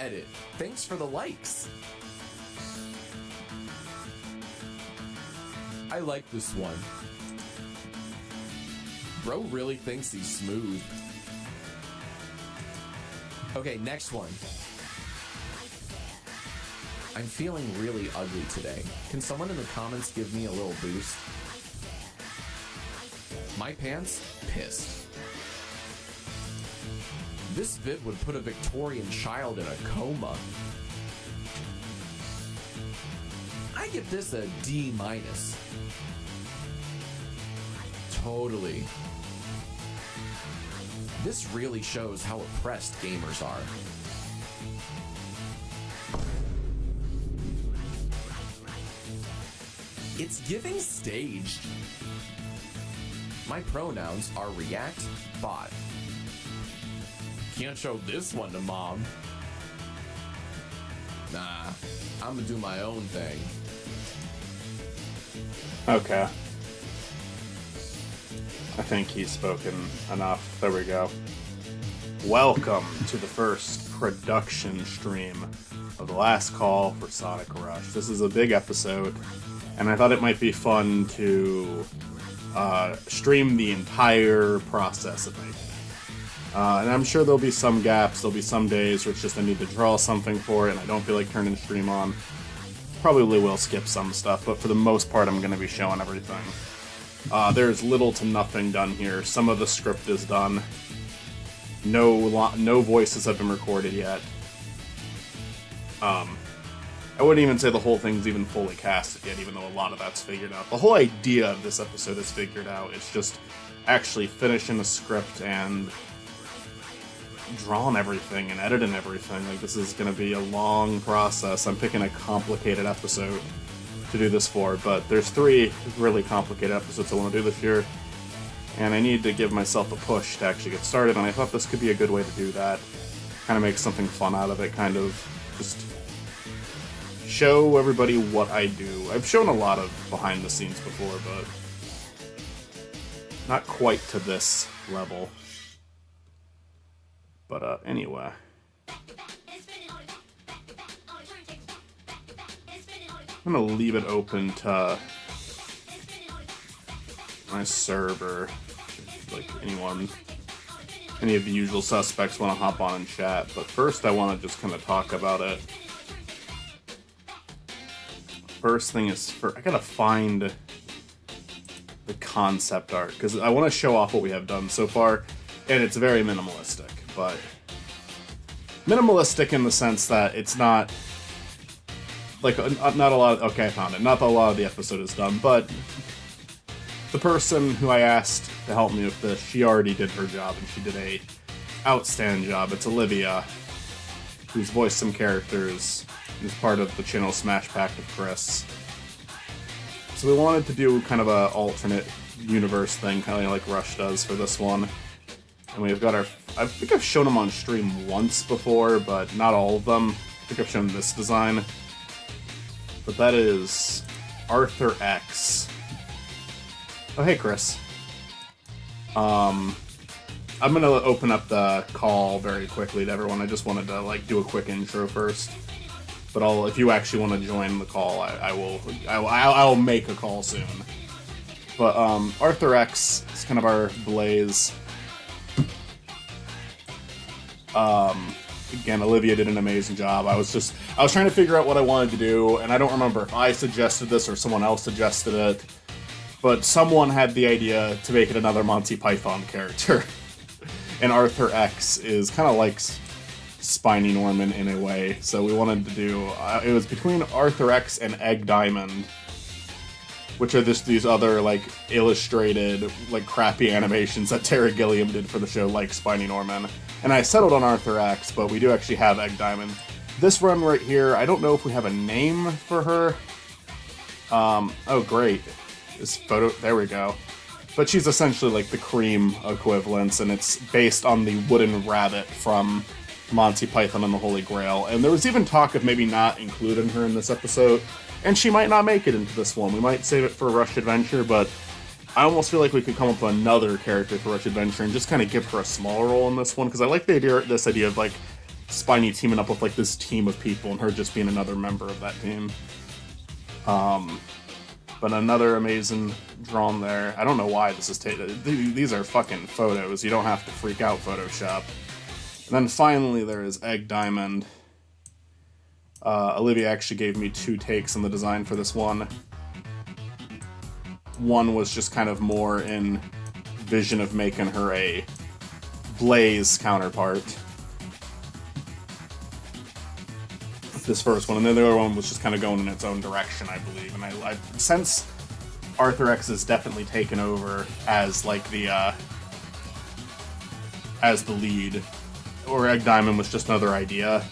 edit. Thanks for the likes. I like this one. Bro really thinks he's smooth. Okay, next one. I'm feeling really ugly today. Can someone in the comments give me a little boost? My pants? Pissed. This vid would put a Victorian child in a coma. I give this a D-. Totally. This really shows how oppressed gamers are. It's giving staged. My pronouns are react, bot. Can't show this one to mom. Nah, I'm gonna do my own thing. Okay. I think he's spoken enough. There we go. Welcome to the first production stream of The Last Call for Sonic Rush. This is a big episode, and I thought it might be fun to stream the entire process of making it. And I'm sure there'll be some gaps, there'll be some days where it's just I need to draw something for it and I don't feel like turning the stream on. Probably will skip some stuff, but for the most part I'm going to be showing everything. There's little to nothing done here. Some of the script is done. No voices have been recorded yet. I wouldn't even say the whole thing's even fully casted yet, even though a lot of that's figured out. The whole idea of this episode is figured out. It's just actually finishing the script and drawing everything and editing everything. Like, this is going to be a long process. I'm picking a complicated episode to do this for, but there's 3 really complicated episodes I want to do this year, and I need to give myself a push to actually get started, and I thought this could be a good way to do that. Kind of make something fun out of it, kind of just show everybody what I do. I've shown a lot of behind the scenes before, but not quite to this level. But anyway. I'm gonna leave it open to my server. Like any of the usual suspects want to hop on and chat. But first I want to just kind of talk about it. First thing is, I gotta find the concept art, because I want to show off what we have done so far, and it's very minimalistic, but minimalistic in the sense that it's not like not a lot. Okay, I found it. Not that a lot of the episode is done, but the person who I asked to help me with this, she already did her job, and she did a outstanding job. It's Olivia, who's voiced some characters. Is part of the channel Smash Pact with Chris. So we wanted to do kind of a alternate universe thing, kind of like Rush does for this one. And we've got our... I think I've shown them on stream once before, but not all of them. I think I've shown this design. But that is Arthur X. Oh, hey, Chris. I'm gonna open up the call very quickly to everyone. I just wanted to do a quick intro first. But if you actually want to join the call, I'll make a call soon. But Arthur X is kind of our Blaze. Again, Olivia did an amazing job. I was trying to figure out what I wanted to do, and I don't remember if I suggested this or someone else suggested it. But someone had the idea to make it another Monty Python character. And Arthur X is kind of like Spiny Norman in a way, so we wanted to do it was between Arthur X and Egg Diamond, which are just these other illustrated crappy animations that Terry Gilliam did for the show, like Spiny Norman. And I settled on Arthur X, but we do actually have Egg Diamond. This run right here, I don't know if we have a name for her. Oh great, this photo, there we go. But she's essentially like the cream equivalent, and it's based on the wooden rabbit from Monty Python and the Holy Grail. And there was even talk of maybe not including her in this episode, and she might not make it into this one. We might save it for Rush Adventure, but I almost feel like we could come up with another character for Rush Adventure and just kind of give her a smaller role in this one, because I like this idea of Spiny teaming up with like this team of people and her just being another member of that team. But another amazing drawn there. I don't know why this is these are fucking photos. You don't have to freak out Photoshop. And then finally there is Egg Diamond. Olivia actually gave me 2 takes on the design for this one. One was just kind of more in vision of making her a Blaze counterpart. This first one, and then the other one was just kind of going in its own direction, I believe. And I since Arthur X has definitely taken over as like the lead, or Egg Diamond was just another idea.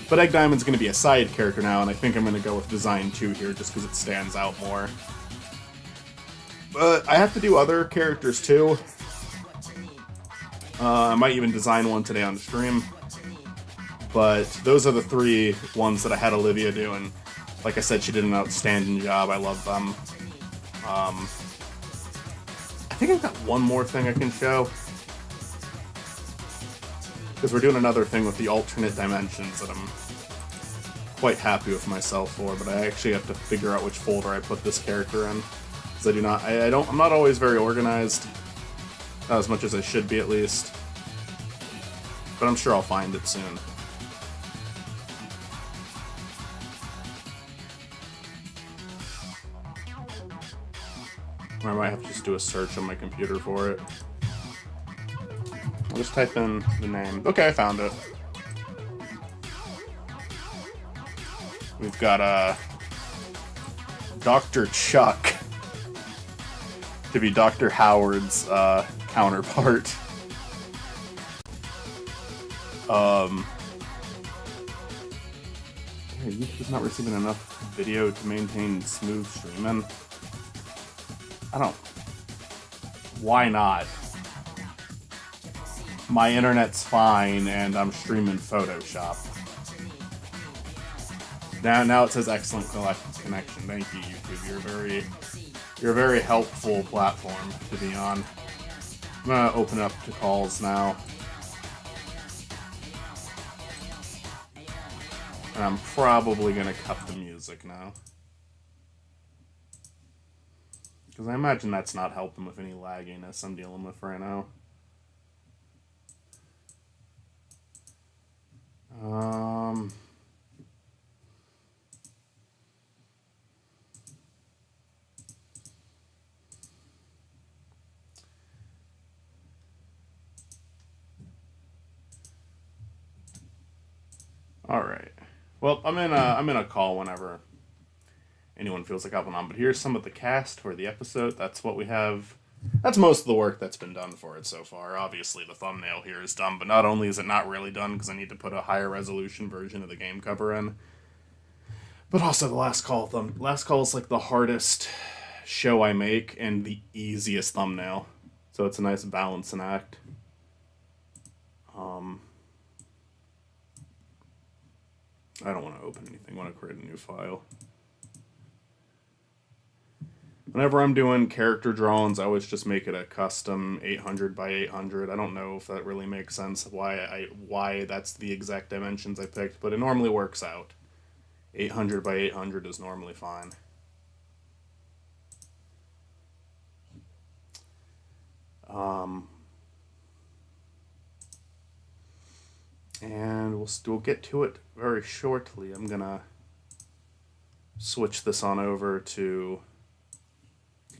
But Egg Diamond's going to be a side character now, and I think I'm going to go with Design 2 here just because it stands out more. But I have to do other characters too. I might even design one today on the stream. But those are the 3 ones that I had Olivia do, and like I said, she did an outstanding job. I love them. I think I've got one more thing I can show. Because we're doing another thing with the alternate dimensions that I'm quite happy with myself for, but I actually have to figure out which folder I put this character in. Because I'm not always very organized. Not as much as I should be, at least. But I'm sure I'll find it soon. Or I might have to just do a search on my computer for it. I'll just type in the name. Okay, I found it. We've got Dr. Chuck to be Dr. Howard's counterpart. YouTube's not receiving enough video to maintain smooth streaming. Why not? My internet's fine and I'm streaming Photoshop. Now it says excellent connection. Thank you, YouTube. You're a very helpful platform to be on. I'm gonna open up to calls now. And I'm probably gonna cut the music now. Because I imagine that's not helping with any lagginess I'm dealing with right now. All right. Well, I'm in a call whenever anyone feels like hopping on. But here's some of the cast for the episode. That's what we have. That's most of the work that's been done for it so far. Obviously, the thumbnail here is done, but not only is it not really done because I need to put a higher resolution version of the game cover in, but also the last call. Last call is like the hardest show I make and the easiest thumbnail. So it's a nice balancing act. I don't want to open anything. I want to create a new file. Whenever I'm doing character drawings, I always just make it a custom 800 by 800. I don't know if that really makes sense why that's the exact dimensions I picked, but it normally works out. 800 by 800 is normally fine. And we'll get to it very shortly. I'm gonna switch this on over to.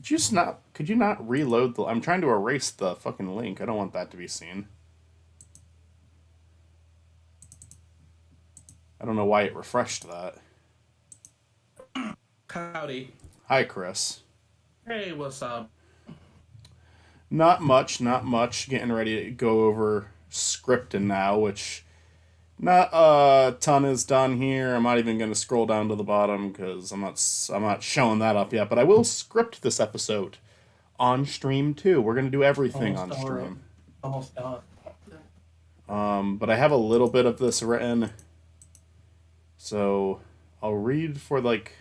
Could you not reload the... I'm trying to erase the fucking link. I don't want that to be seen. I don't know why it refreshed that. Howdy. Hi, Chris. Hey, what's up? Not much. Getting ready to go over scripting now, which not a ton is done here. I'm not even going to scroll down to the bottom because I'm not showing that up yet. But I will script this episode on stream too. We're going to do everything on stream. Almost done. But I have a little bit of this written, so I'll read for like.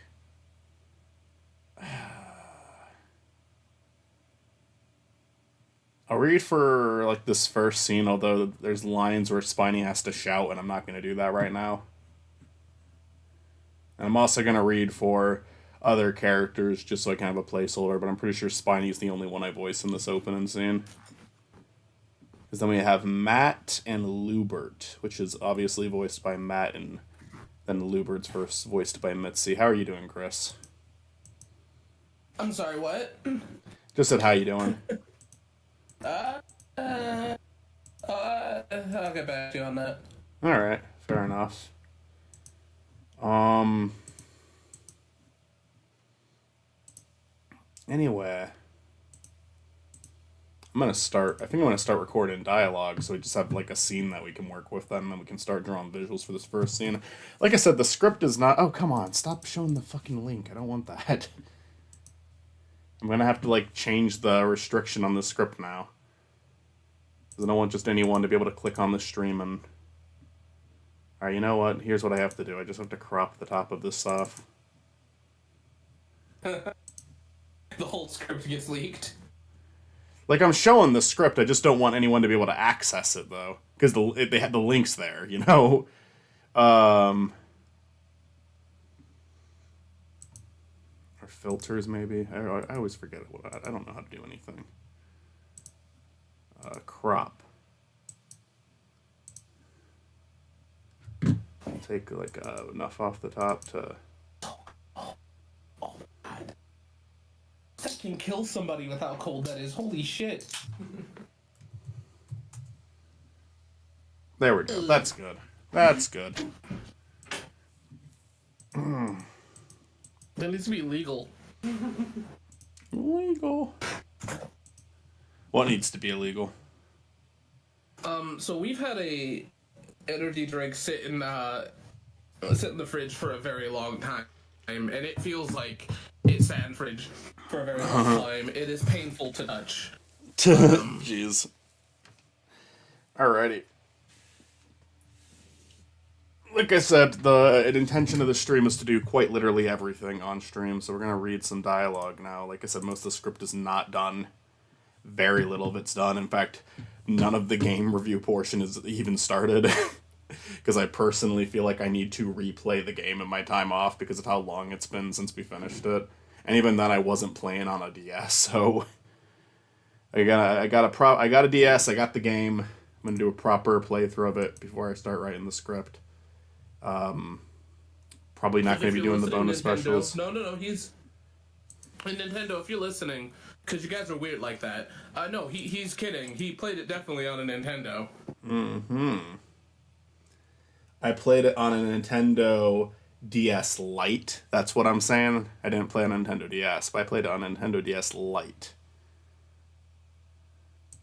I'll read for like this first scene, although there's lines where Spiny has to shout, and I'm not going to do that right now. And I'm also going to read for other characters just so I can have a placeholder, but I'm pretty sure Spiny's the only one I voice in this opening scene. Because then we have Matt and Lubert, which is obviously voiced by Matt, and then Lubert's voiced by Mitzi. How are you doing, Chris? I'm sorry, what? Just said, how you doing? I'll get back to you on that. Alright, fair enough. Anyway, I think I'm gonna start recording dialogue, so we just have like a scene that we can work with then, and then we can start drawing visuals for this first scene. Like I said, the script is not... Oh, come on, stop showing the fucking link. I don't want that. I'm gonna have to like change the restriction on the script now. Because I don't want just anyone to be able to click on the stream and... Alright, you know what? Here's what I have to do. I just have to crop the top of this stuff. The whole script gets leaked. Like, I'm showing the script, I just don't want anyone to be able to access it, though. Because they had the links there, you know? Or filters, maybe? I always forget it. I don't know how to do anything. Crop. Take, like, enough off the top to... Oh, God. That can kill somebody with how cold that is. Holy shit. There we go. That's good. That's good. That needs to be legal. Illegal. What needs to be illegal? So we've had a energy drink sit in the fridge for a very long time, and it feels like it sat in fridge for a very long time. It is painful to touch. Jeez. Alrighty. Like I said, the intention of the stream is to do quite literally everything on stream, so we're going to read some dialogue now. Like I said, most of the script is not done. Very little of it's done. In fact, none of the game review portion is even started. Because I personally feel like I need to replay the game in my time off because of how long it's been since we finished it. And even then, I wasn't playing on a DS, so... I got a DS, I got the game. I'm going to do a proper playthrough of it before I start writing the script. Probably not going to be doing the bonus specials. No, he's... And Nintendo, if you're listening, because you guys are weird like that, no, he's kidding. He played it definitely on a Nintendo. I played it on a Nintendo DS Lite. That's what I'm saying. I didn't play on a Nintendo DS, but I played it on a Nintendo DS Lite.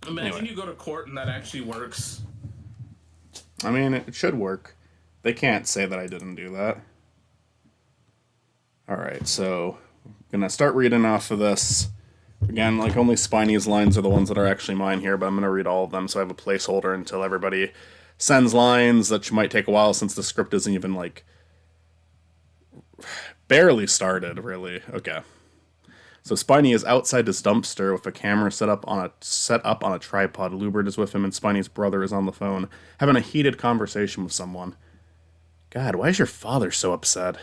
Imagine you go to court and that actually works. I mean, it should work. They can't say that I didn't do that. Alright, so I'm gonna start reading off of this. Again, like, only Spiny's lines are the ones that are actually mine here, but I'm gonna read all of them, so I have a placeholder until everybody sends lines. That might take a while since the script isn't even, like, barely started, really. Okay. So Spiny is outside his dumpster with a camera set up on a tripod. Lubert is with him, and Spiny's brother is on the phone, having a heated conversation with someone. God, why is your father so upset?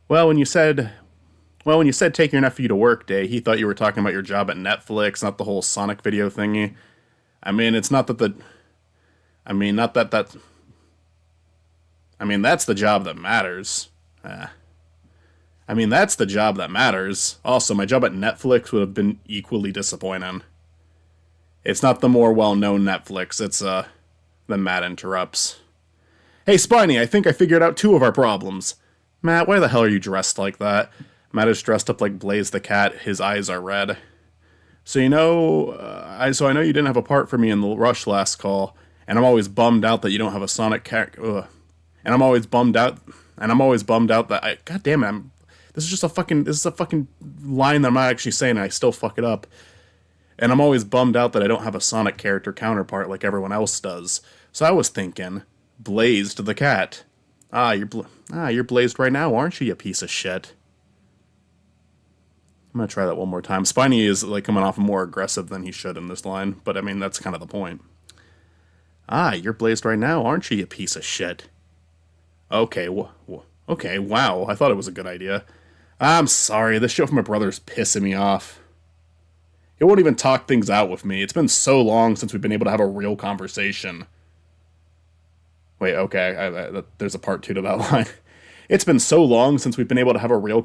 Well, when you said take your nephew to work day, he thought you were talking about your job at Netflix, not the whole Sonic video thingy. I mean, it's not that the... I mean, not that that... I mean, that's the job that matters. I mean, that's the job that matters. Also, my job at Netflix would have been equally disappointing. It's not the more well-known Netflix, it's, Then Matt interrupts. Hey, Spiny, I think I figured out two of our problems. Matt, why the hell are you dressed like that? Matt is dressed up like Blaze the Cat. His eyes are red. So I know you didn't have a part for me in the Rush last call, and I'm always bummed out that you don't have a Sonic character. And I'm always bummed out that God damn it, this is a fucking line that I'm not actually saying, and I still fuck it up. And I'm always bummed out that I don't have a Sonic character counterpart like everyone else does. So I was thinking, Blazed the Cat. You're Blazed right now, aren't you piece of shit? I'm gonna try that one more time. Spiny is like coming off more aggressive than he should in this line, but I mean that's kind of the point. Ah, you're blazed right now, aren't you, you piece of shit? Okay, okay, wow. I thought it was a good idea. I'm sorry. This shit with my brother's pissing me off. He won't even talk things out with me. It's been so long since we've been able to have a real conversation. Wait, okay. There's a part 2 to that line. It's been so long since we've been able to have a real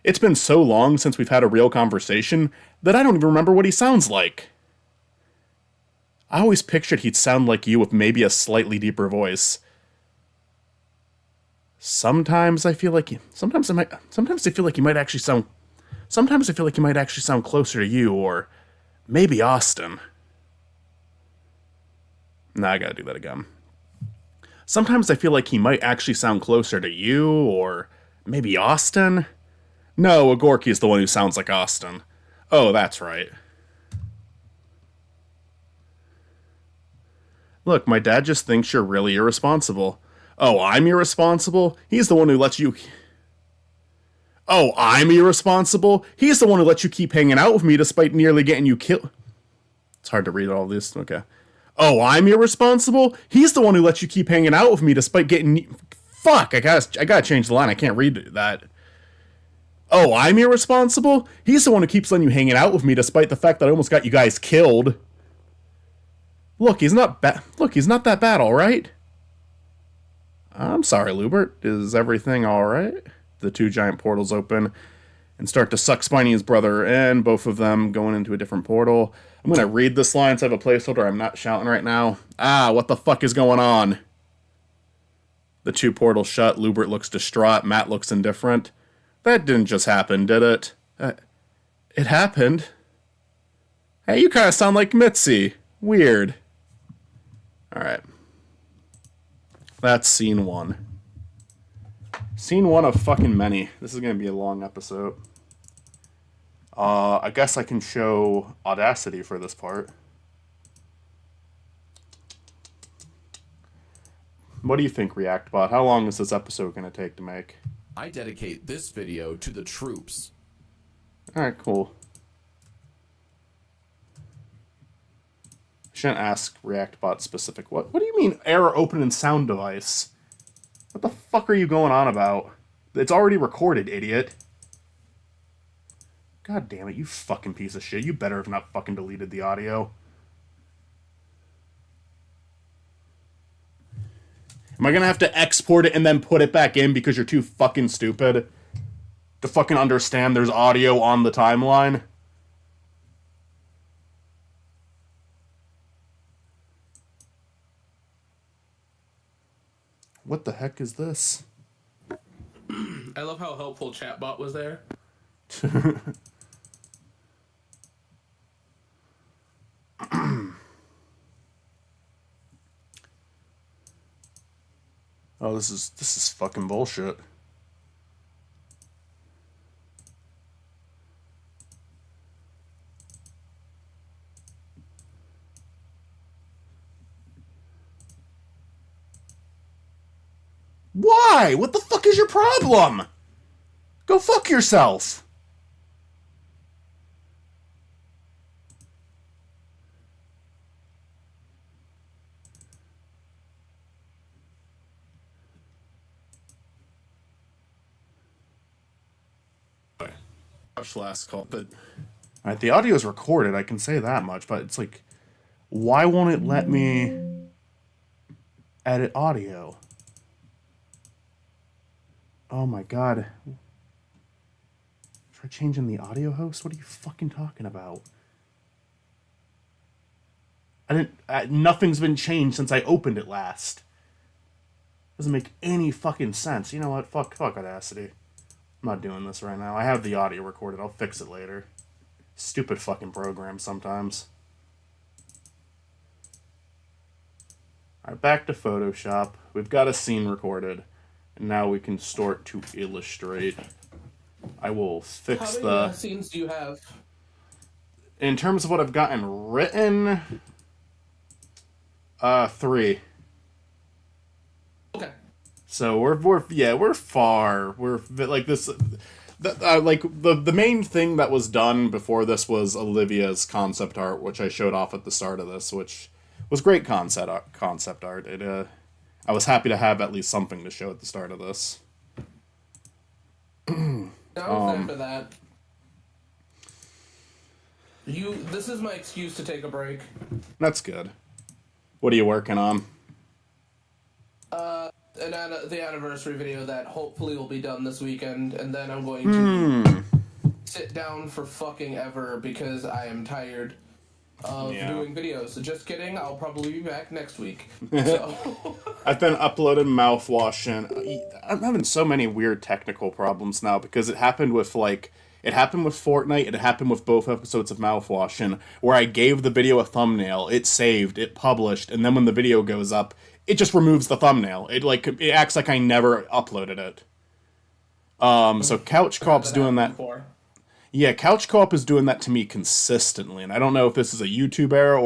It's been so long since we've had a real conversation that I don't even remember what he sounds like. I always pictured he'd sound like you with maybe a slightly deeper voice. Sometimes I feel like he might actually sound closer to you, or maybe Austin. Nah, I gotta do that again. Sometimes I feel like he might actually sound closer to you, or maybe Austin? No, Agorki is the one who sounds like Austin. Oh, that's right. Look, my dad just thinks you're really irresponsible. Oh, I'm irresponsible? He's the one who lets you... Oh, I'm irresponsible? He's the one who lets you keep hanging out with me despite nearly getting you killed. It's hard to read all this. Okay. Oh, I'm irresponsible? He's the one who lets you keep hanging out with me despite getting... Fuck, I gotta change the line. I can't read that. Oh, I'm irresponsible? He's the one who keeps letting you hanging out with me despite the fact that I almost got you guys killed. Look, he's not that bad, all right? I'm sorry, Lubert. Is everything all right? The 2 giant portals open and start to suck Spiny and his brother in, both of them going into a different portal. I'm going to read this line so I have a placeholder. I'm not shouting right now. Ah, what the fuck is going on? The 2 portals shut. Lubert looks distraught. Matt looks indifferent. That didn't just happen, did it? It happened. Hey, you kind of sound like Mitzi. Weird. Alright. That's scene 1. Scene 1 of fucking many. This is going to be a long episode. I guess I can show Audacity for this part. What do you think, ReactBot? How long is this episode going to take to make? I dedicate this video to the troops. Alright, cool. I shouldn't ask ReactBot specific. What do you mean error opening sound device? What the fuck are you going on about? It's already recorded, idiot. God damn it, you fucking piece of shit. You better have not fucking deleted the audio. Am I gonna have to export it and then put it back in because you're too fucking stupid to fucking understand there's audio on the timeline? What the heck is this? I love how helpful Chatbot was there. Oh, this is fucking bullshit. Why? What the fuck is your problem? Go fuck yourself. Last call, but alright, the audio is recorded, I can say that much, but it's like, why won't it let me edit audio? Oh my god. Try changing the audio host? What are you fucking talking about? Nothing's been changed since I opened it last. Doesn't make any fucking sense. You know what? Fuck Audacity. I'm not doing this right now. I have the audio recorded. I'll fix it later. Stupid fucking program sometimes. Alright, back to Photoshop. We've got a scene recorded. And now we can start to illustrate. I will fix How many scenes do you have? In terms of what I've gotten written... 3. So we're far. We're like this like the main thing that was done before this was Olivia's concept art, which I showed off at the start of this, which was great concept art. I was happy to have at least something to show at the start of this. I was there for that. This is my excuse to take a break. That's good. What are you working on? The anniversary video that hopefully will be done this weekend, and then I'm going to sit down for fucking ever because I am tired of doing videos. So just kidding, I'll probably be back next week. So. I've been uploading mouthwash, and I'm having so many weird technical problems now because it happened with Fortnite, it happened with both episodes of Mouthwash, and where I gave the video a thumbnail, it saved, it published, and then when the video goes up, it just removes the thumbnail. It acts like I never uploaded it. So Couch Co-op's doing that. Before. Yeah, Couch Co-op is doing that to me consistently, and I don't know if this is a YouTube error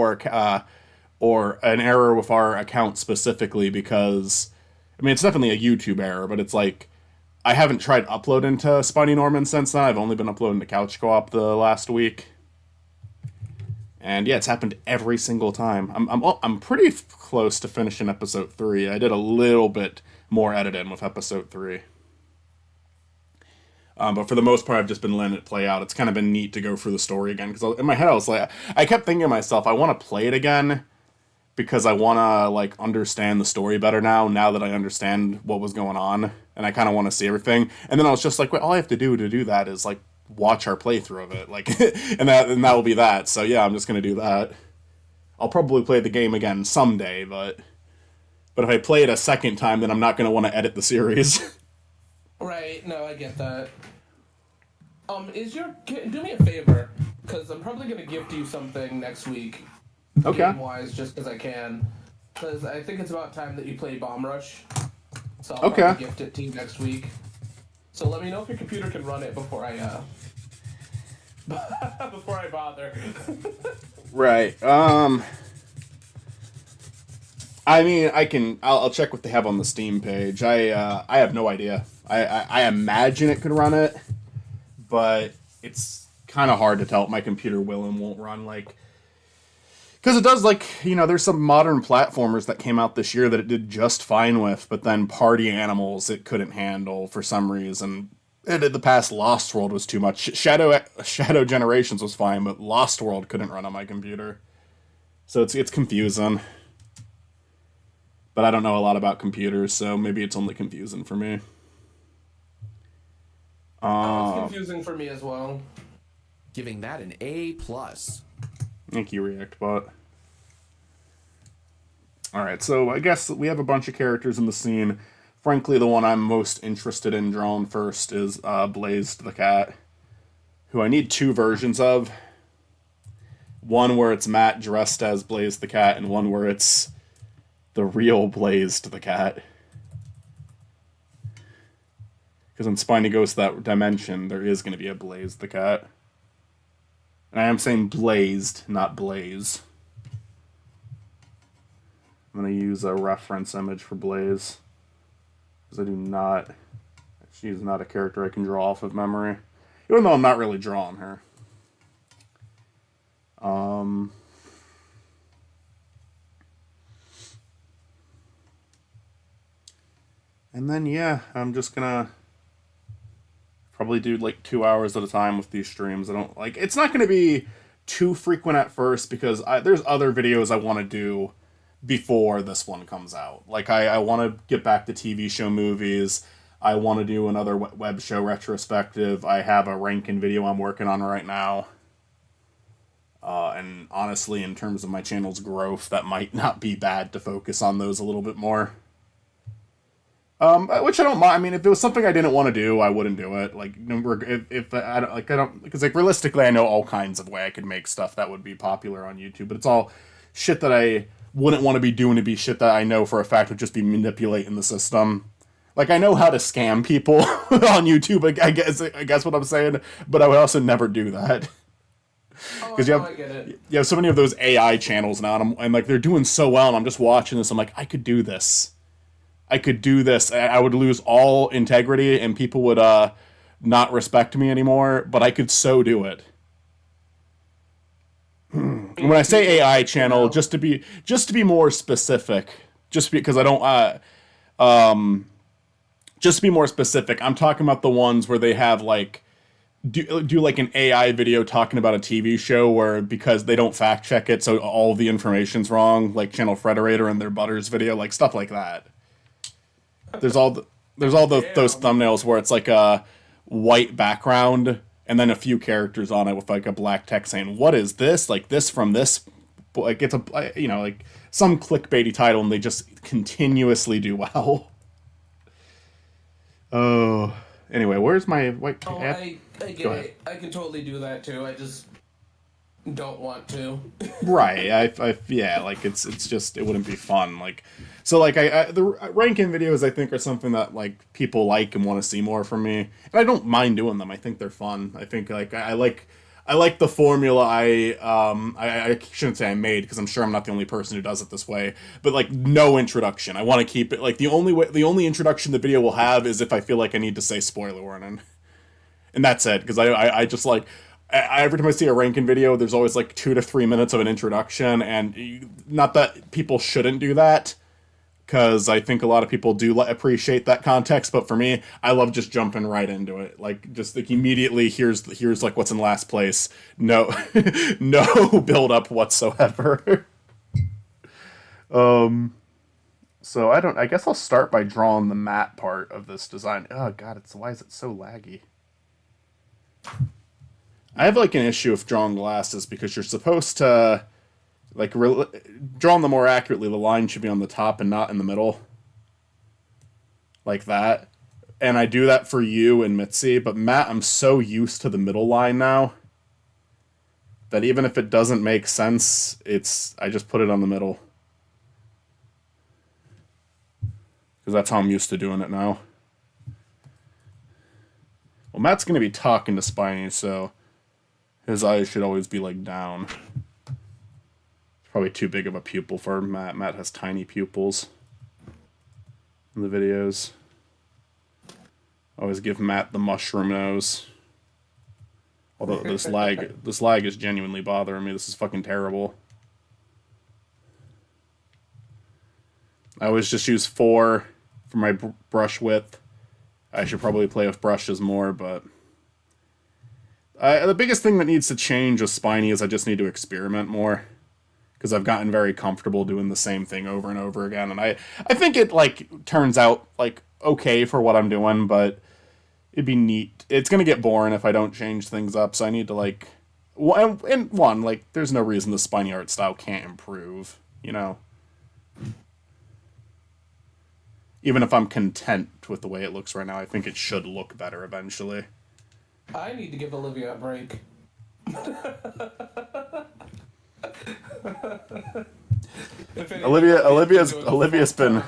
or an error with our account specifically, because I mean it's definitely a YouTube error, but it's like I haven't tried uploading to Spiny Norman since then. I've only been uploading to Couch Co-op the last week. And yeah, it's happened every single time. I'm pretty close to finishing episode 3. I did a little bit more editing with episode 3. But for the most part, I've just been letting it play out. It's kind of been neat to go through the story again, because in my head I was like, I kept thinking to myself, I want to play it again because I want to like understand the story better now that I understand what was going on, and I kind of want to see everything. And then I was just like, wait, all I have to do that is like watch our playthrough of it, like, and that will be that. So yeah, I'm just gonna do that. I'll probably play the game again someday, but if I play it a second time, then I'm not gonna want to edit the series. Right? No, I get that. Do me a favor, because I'm probably gonna gift you something next week. Okay. Game-wise, just because I can, because I think it's about time that you play Bomb Rush. So I'll Okay. probably gift it to you next week. So let me know if your computer can run it before I bother. Right. I mean, I'll check what they have on the Steam page. I have no idea. I imagine it could run it, but it's kind of hard to tell what my computer will and won't run, like, because it does, like, you know, there's some modern platformers that came out this year that it did just fine with, but then Party Animals it couldn't handle for some reason. The past Lost World was too much. Shadow Generations was fine, but Lost World couldn't run on my computer. So it's confusing. But I don't know a lot about computers, so maybe it's only confusing for me. It's confusing for me as well. Giving that an A+. Thank you, ReactBot. Alright, so I guess we have a bunch of characters in the scene. Frankly, the one I'm most interested in drawing first is Blazed the Cat, who I need 2 versions of. One where it's Matt dressed as Blazed the Cat, and one where it's the real Blazed the Cat. Because when Spiny goes to that dimension, there is going to be a Blazed the Cat. And I am saying blazed, not blaze. I'm going to use a reference image for Blaze. Because she's not a character I can draw off of memory. Even though I'm not really drawing her. And then, yeah, I'm just gonna probably do like 2 hours at a time with these streams. It's not gonna be too frequent at first because there's other videos I want to do before this one comes out. Like, I want to get back to TV show movies. I want to do another web show retrospective. I have a ranking video I'm working on right now. And honestly, in terms of my channel's growth, that might not be bad to focus on those a little bit more. Which I don't mind. I mean, if it was something I didn't want to do, I wouldn't do it. Like, if I don't, because like realistically, I know all kinds of way I could make stuff that would be popular on YouTube, but it's all shit that I wouldn't want to be doing to be shit that I know for a fact would just be manipulating the system. Like, I know how to scam people on YouTube. I guess what I'm saying, but I would also never do that. Because I get it. You have so many of those AI channels now, and I'm like, they're doing so well, and I'm just watching this. I'm like, I could do this. I would lose all integrity, and people would not respect me anymore, but I could so do it. When I say AI channel, just to be more specific, because I don't just to be more specific, I'm talking about the ones where they have like do like an AI video talking about a TV show where, because they don't fact check it, so all the information's wrong, like Channel Frederator and their Butters video, like stuff like that. Those thumbnails where it's like a white background and then a few characters on it with like a black text saying, "What is this?" Like this from this, like it's a like some clickbaity title, and they just continuously do well. Oh, anyway, where's my white? Oh, I get it. I can totally do that too. I just don't want to. Right. Yeah. Like it's just, it wouldn't be fun. Like, so like the ranking videos I think are something that like people like and want to see more from me, and I don't mind doing them. I think they're fun. I think like I like the formula. I shouldn't say I made, because I'm sure I'm not the only person who does it this way. But like no introduction. I want to keep it like the only introduction the video will have is if I feel like I need to say spoiler warning, and that's it. Because I just like. Every time I see a ranking video, there's always like 2 to 3 minutes of an introduction, and not that people shouldn't do that, because I think a lot of people do appreciate that context, but for me, I love just jumping right into it. Like, just like immediately, here's like what's in last place. No, no build up whatsoever. So I guess I'll start by drawing the matte part of this design. Oh god, why is it so laggy? I have like an issue with drawing glasses, because you're supposed to like drawing them more accurately. The line should be on the top and not in the middle, like that. And I do that for you and Mitzi, but Matt, I'm so used to the middle line now that even if it doesn't make sense, I just put it on the middle, because that's how I'm used to doing it now. Well, Matt's gonna be talking to Spiny, so his eyes should always be, like, down. It's probably too big of a pupil for Matt. Matt has tiny pupils in the videos. Always give Matt the mushroom nose. Although this lag is genuinely bothering me. This is fucking terrible. I always just use 4 for my brush width. I should probably play with brushes more, but... the biggest thing that needs to change with Spiny is I just need to experiment more, because I've gotten very comfortable doing the same thing over and over again, and I think it like turns out like okay for what I'm doing, but it'd be neat. It's gonna get boring if I don't change things up, so I need to like like there's no reason the Spiny art style can't improve, you know. Even if I'm content with the way it looks right now, I think it should look better eventually. I need to give Olivia a break. Olivia's been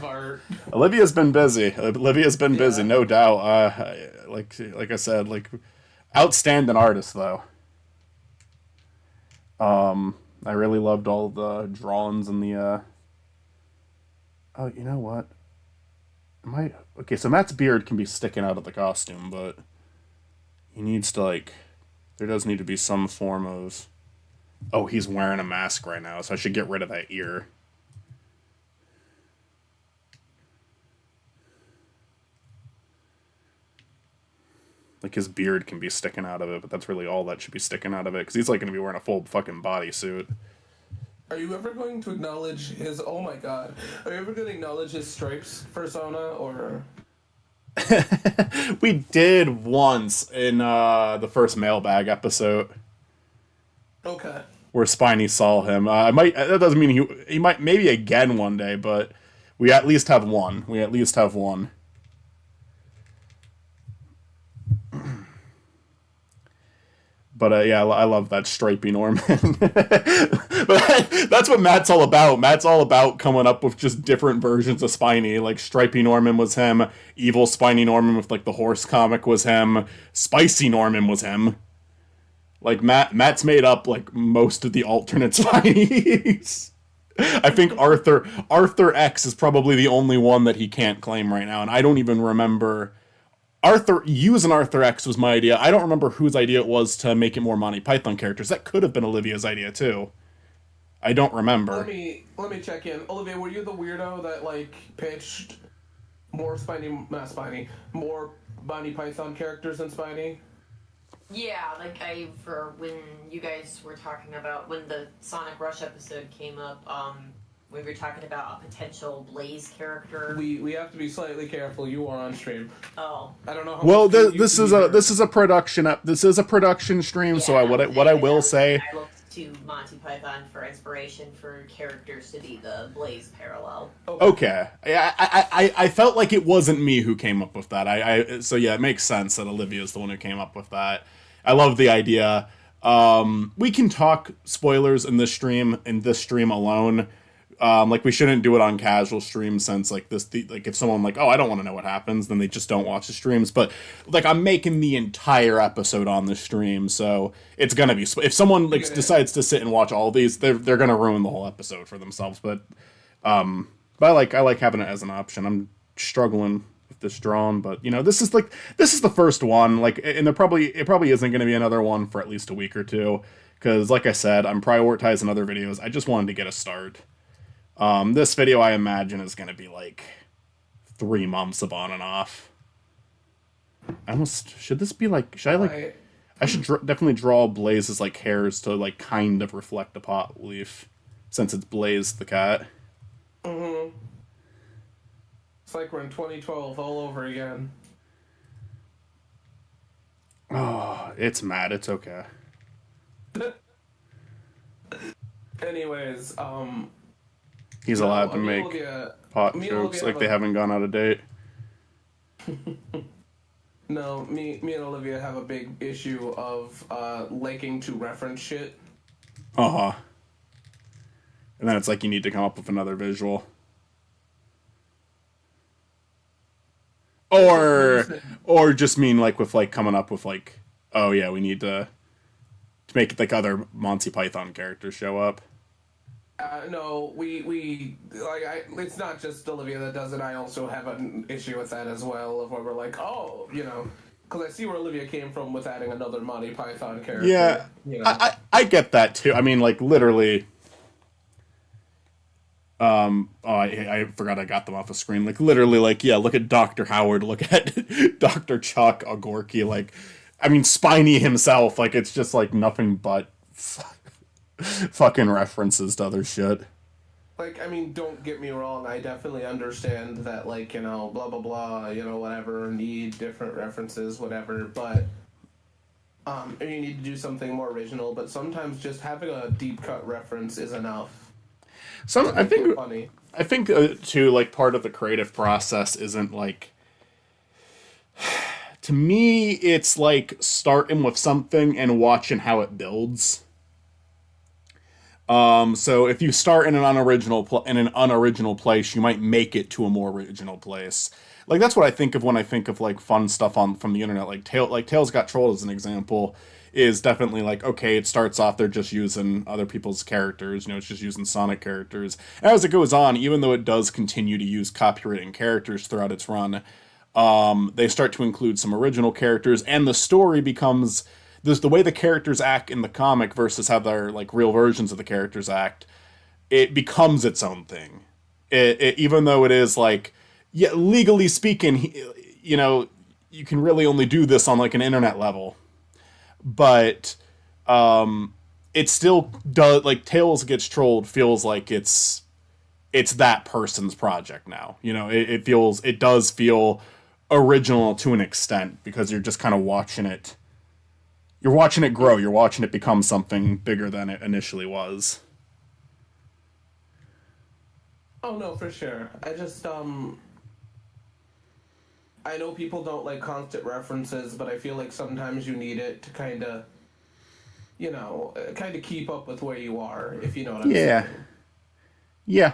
busy. Olivia's been busy, no doubt. Like I said, like outstanding artist though. I really loved all the drawings and the. Oh, you know what? Okay? So Matt's beard can be sticking out of the costume, but. He needs to, like... There does need to be some form of... Oh, he's wearing a mask right now, so I should get rid of that ear. Like, his beard can be sticking out of it, but that's really all that should be sticking out of it, because he's, like, going to be wearing a full fucking bodysuit. Are you ever going to acknowledge his... Oh my god. Are you ever going to acknowledge his stripes persona, or... We did once in the first mailbag episode. Okay. Where Spiny saw him. That doesn't mean he might maybe again one day, but we at least have one. But yeah, I love that stripey Norman. But that's what Matt's all about. Matt's all about coming up with just different versions of Spiny. Like stripey Norman was him. Evil Spiny Norman with like the horse comic was him. Spicy Norman was him. Like Matt's made up like most of the alternate Spinies. I think Arthur X is probably the only one that he can't claim right now, and I don't even remember Arthur using Arthur X was my idea. I don't remember whose idea it was to make it more Monty Python characters. That could have been Olivia's idea too. I don't remember. Let me check in. Olivia, were you the weirdo that like pitched more more Monty Python characters than Spiny? Yeah, like for when you guys were talking about when the Sonic Rush episode came up, we were talking about a potential Blaze character. We have to be slightly careful. You are on stream. Oh. I don't know how Well, much this is a production stream. So what I will say. I looked to Monty Python for inspiration for characters to be the Blaze parallel. Okay. I felt like it wasn't me who came up with that. So yeah, it makes sense that Olivia is the one who came up with that. I love the idea. We can talk spoilers in this stream alone. Like we shouldn't do it on casual streams since like if someone like, oh, I don't want to know what happens, then they just don't watch the streams. But like I'm making the entire episode on the stream, so it's gonna be if someone like decides to sit and watch all these, they're gonna ruin the whole episode for themselves. But I like having it as an option. I'm struggling with this drawn, but you know this is the first one. Like, and it probably isn't gonna be another one for at least a week or two, because like I said, I'm prioritizing other videos. I just wanted to get a start. This video, I imagine, is going to be like 3 months of on and off. Should this be like, I should definitely draw Blaze's like hairs to like kind of reflect a pot leaf, since it's Blaze the cat. Mm-hmm. It's like we're in 2012 all over again. Oh, it's mad. It's okay. Anyways, he's allowed to make pot jokes like they haven't gone out of date. No, me and Olivia have a big issue of liking to reference shit. Uh-huh. And then it's like you need to come up with another visual. Or just mean like with like coming up with like, oh yeah, we need to make like other Monty Python characters show up. No, it's not just Olivia that does it. I also have an issue with that as well, of where we're like, oh, you know, because I see where Olivia came from with adding another Monty Python character. Yeah, you know? I get that too. I mean, like literally. I forgot I got them off the screen. Like literally, like yeah, look at Dr. Howard, look at Dr. Chuck, Agorky. Like, I mean, Spiny himself. Like it's just like nothing but fucking references to other shit. Like, I mean, don't get me wrong, I definitely understand that, like, you know, blah, blah, blah, you know, whatever, need different references, whatever, but, and you need to do something more original, but sometimes just having a deep cut reference is enough. I think too, like, part of the creative process isn't, like, to me, it's, like, starting with something and watching how it builds. So if you start in an unoriginal place, you might make it to a more original place. Like that's what I think of when I think of like fun stuff from the internet. Like Tales Got Trolled as an example is definitely like, okay, it starts off they're just using other people's characters, you know, it's just using Sonic characters. And as it goes on, even though it does continue to use copywritten characters throughout its run, they start to include some original characters, and the story becomes. The way the characters act in the comic versus how their like real versions of the characters act, it becomes its own thing. Even though it is like, yeah, legally speaking, you know, you can really only do this on like an internet level, but it still does. Like Tales Gets Trolled feels like it's that person's project now. You know, it does feel original to an extent because you're just kind of watching it. You're watching it grow. You're watching it become something bigger than it initially was. Oh, no, for sure. I just, I know people don't like constant references, but I feel like sometimes you need it to kind of, you know, kind of keep up with where you are, if you know what I'm saying. Yeah.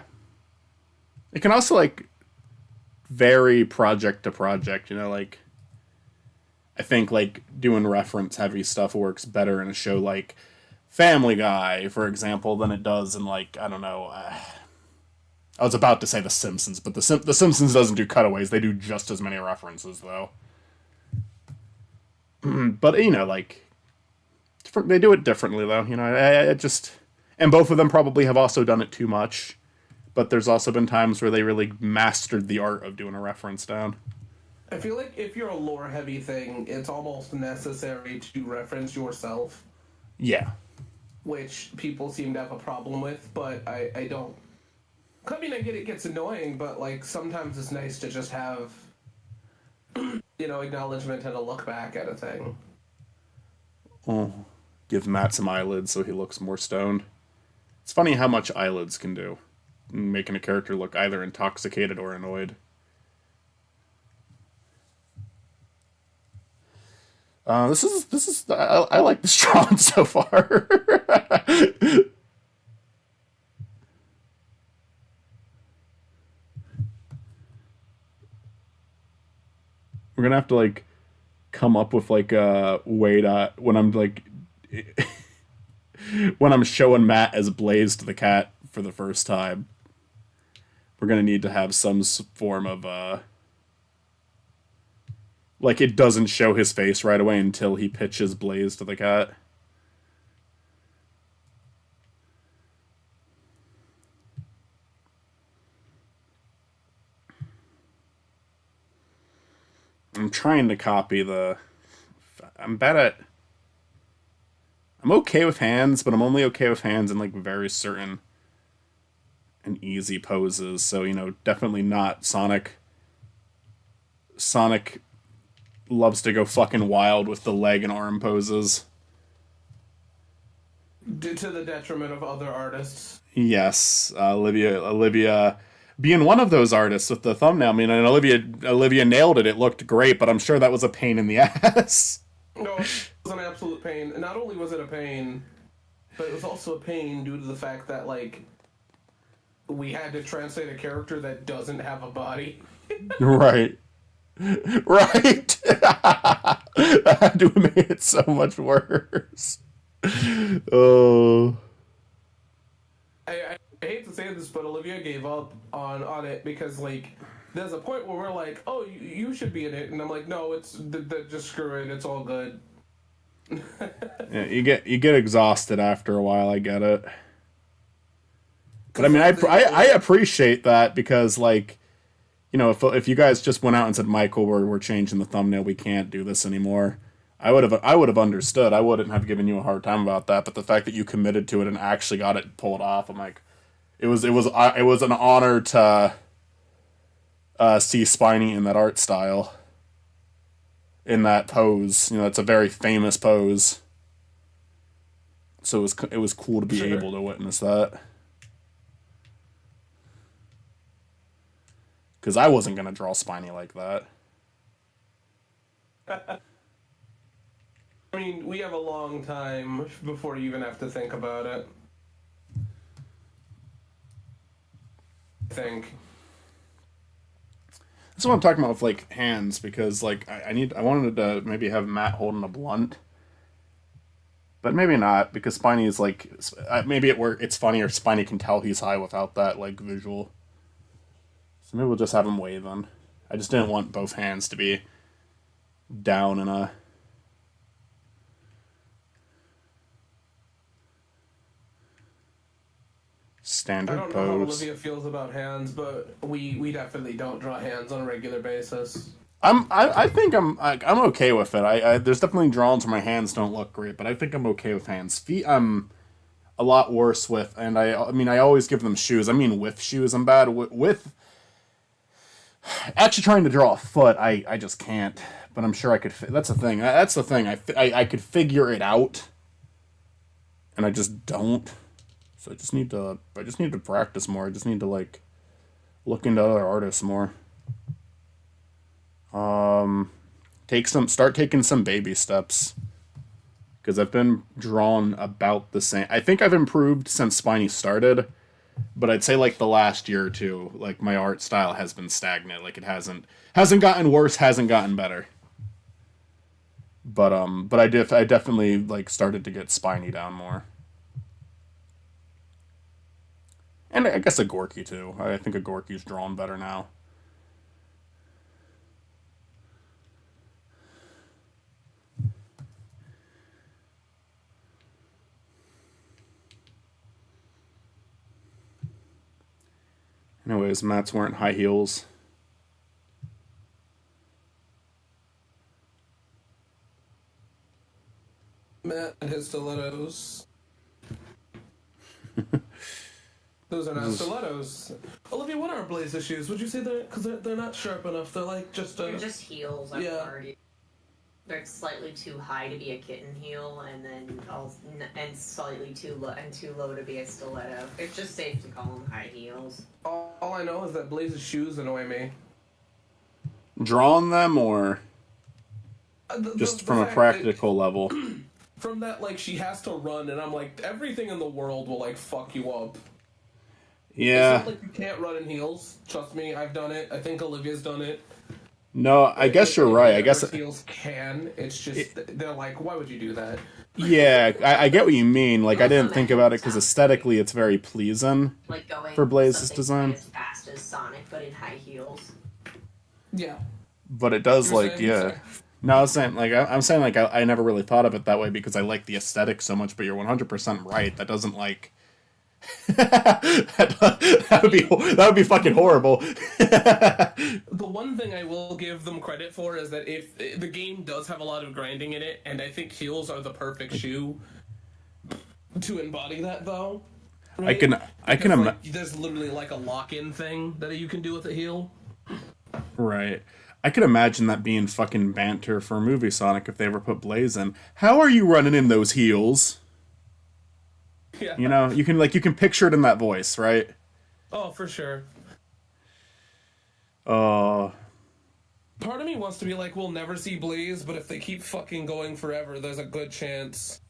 It can also, like, vary project to project, you know, like... I think, like, doing reference-heavy stuff works better in a show like Family Guy, for example, than it does in, like, I don't know... I was about to say The Simpsons, but The Simpsons doesn't do cutaways. They do just as many references, though. But you know, like they do it differently though. You know, I just and both of them probably have also done it too much. But there's also been times where they really mastered the art of doing a reference down. I feel like if you're a lore heavy thing, it's almost necessary to reference yourself, Yeah. which people seem to have a problem with, but I don't. I mean, I get it gets annoying, but like sometimes it's nice to just have, acknowledgement and a look back at a thing. Oh, give Matt some eyelids so he looks more stoned. It's funny how much eyelids can do, making a character look either intoxicated or annoyed. This is I like this drawing so far. We're gonna have to like come up with like a way to when I'm like when I'm showing Matt as Blaze to the cat for the first time. We're gonna need to have some form of like it doesn't show his face right away until he pitches Blaze to the cat. I'm trying to copy the. I'm bad at. I'm okay with hands, but I'm only okay with hands in like very certain and easy poses. So, you know, definitely not Sonic. Sonic loves to go fucking wild with the leg and arm poses. Due to the detriment of other artists. Yes, Olivia being one of those artists with the thumbnail. I mean, and Olivia nailed it. It looked great, but I'm sure that was a pain in the ass. No, it was an absolute pain. And not only was it a pain, but it was also a pain due to the fact that, like, we had to translate a character that doesn't have a body. Right. Right. That had to have made it so much worse. Oh. I hate to say this, but Olivia gave up on it because, like, there's a point where we're like, oh, you should be in it. And I'm like, no, it's just screw it. It's all good. Yeah, you get exhausted after a while. I get it. But I mean, I appreciate that because, like, you know, if you guys just went out and said, Michael, we're changing the thumbnail, we can't do this anymore, I would have understood. I wouldn't have given you a hard time about that. But the fact that you committed to it and actually got it pulled off, I'm like, it was an honor to see Spiny in that art style, in that pose. You know, it's a very famous pose. So it was cool to be able to witness that. Because I wasn't going to draw Spiny like that. I mean, we have a long time before you even have to think about it. I think. That's what I'm talking about with, like, hands, because, like, I wanted to maybe have Matt holding a blunt. But maybe not, because Spiny is, like, maybe it's funnier Spiny can tell he's high without that, like, visual. So maybe we'll just have him waving. I just didn't want both hands to be down in a... standard I don't know how pose. Olivia feels about hands, but we definitely don't draw hands on a regular basis. I think I'm okay with it. I there's definitely drawings where my hands don't look great, but I think I'm okay with hands. Feet I'm a lot worse with, and I mean I always give them shoes. I mean with shoes I'm bad with actually trying to draw a foot. I just can't. But I'm sure I could. That's the thing. That's the thing. I could figure it out, and I just don't. So I just need to practice more. I just need to, like, look into other artists more. Start taking some baby steps. Because I've been drawn about the same. I think I've improved since Spiny started, but I'd say like the last year or two, like my art style has been stagnant. Like it hasn't gotten worse, hasn't gotten better. But I definitely like started to get Spiny down more. And I guess a Gorky too. I think a Gorky's drawn better now. Anyways, Matt's wearing high heels. Matt and his stilettos. Those are not stilettos. Olivia, what are Blaze's shoes? Would you say they're not sharp enough? They're like just They're just heels. I've yeah. already. They're slightly too high to be a kitten heel, and then slightly too low to be a stiletto. It's just safe to call them high heels. All I know is that Blaze's shoes annoy me. Drawing them, or just The from a fact practical level? that, from that, like, she has to run, and I'm like, everything in the world will, like, fuck you up. Yeah. It's not like you can't run in heels. Trust me, I've done it. I think Olivia's done it. No, I guess you're right. I guess heels can. It's just they're like, why would you do that? yeah, I get what you mean. Like, I didn't think about it because aesthetically, it's very pleasing. Like going for Blaze's something design. as fast as Sonic, but in high heels. Yeah. But it does, You're like, saying- yeah. sorry. No, I was saying, like, I'm saying, like, I never really thought of it that way because I like the aesthetic so much. But you're 100% right. That doesn't like. that would be fucking horrible. The one thing I will give them credit for is that if the game does have a lot of grinding in it, and I think heels are the perfect shoe to embody that, though. I can like, there's literally like a lock-in thing that you can do with a heel. Right. I could imagine that being fucking banter for movie Sonic if they ever put Blaze in. How are you running in those heels? Yeah. You know, you can picture it in that voice, right? Oh, for sure. Oh. Part of me wants to be like, we'll never see Blaze, but if they keep fucking going forever, there's a good chance.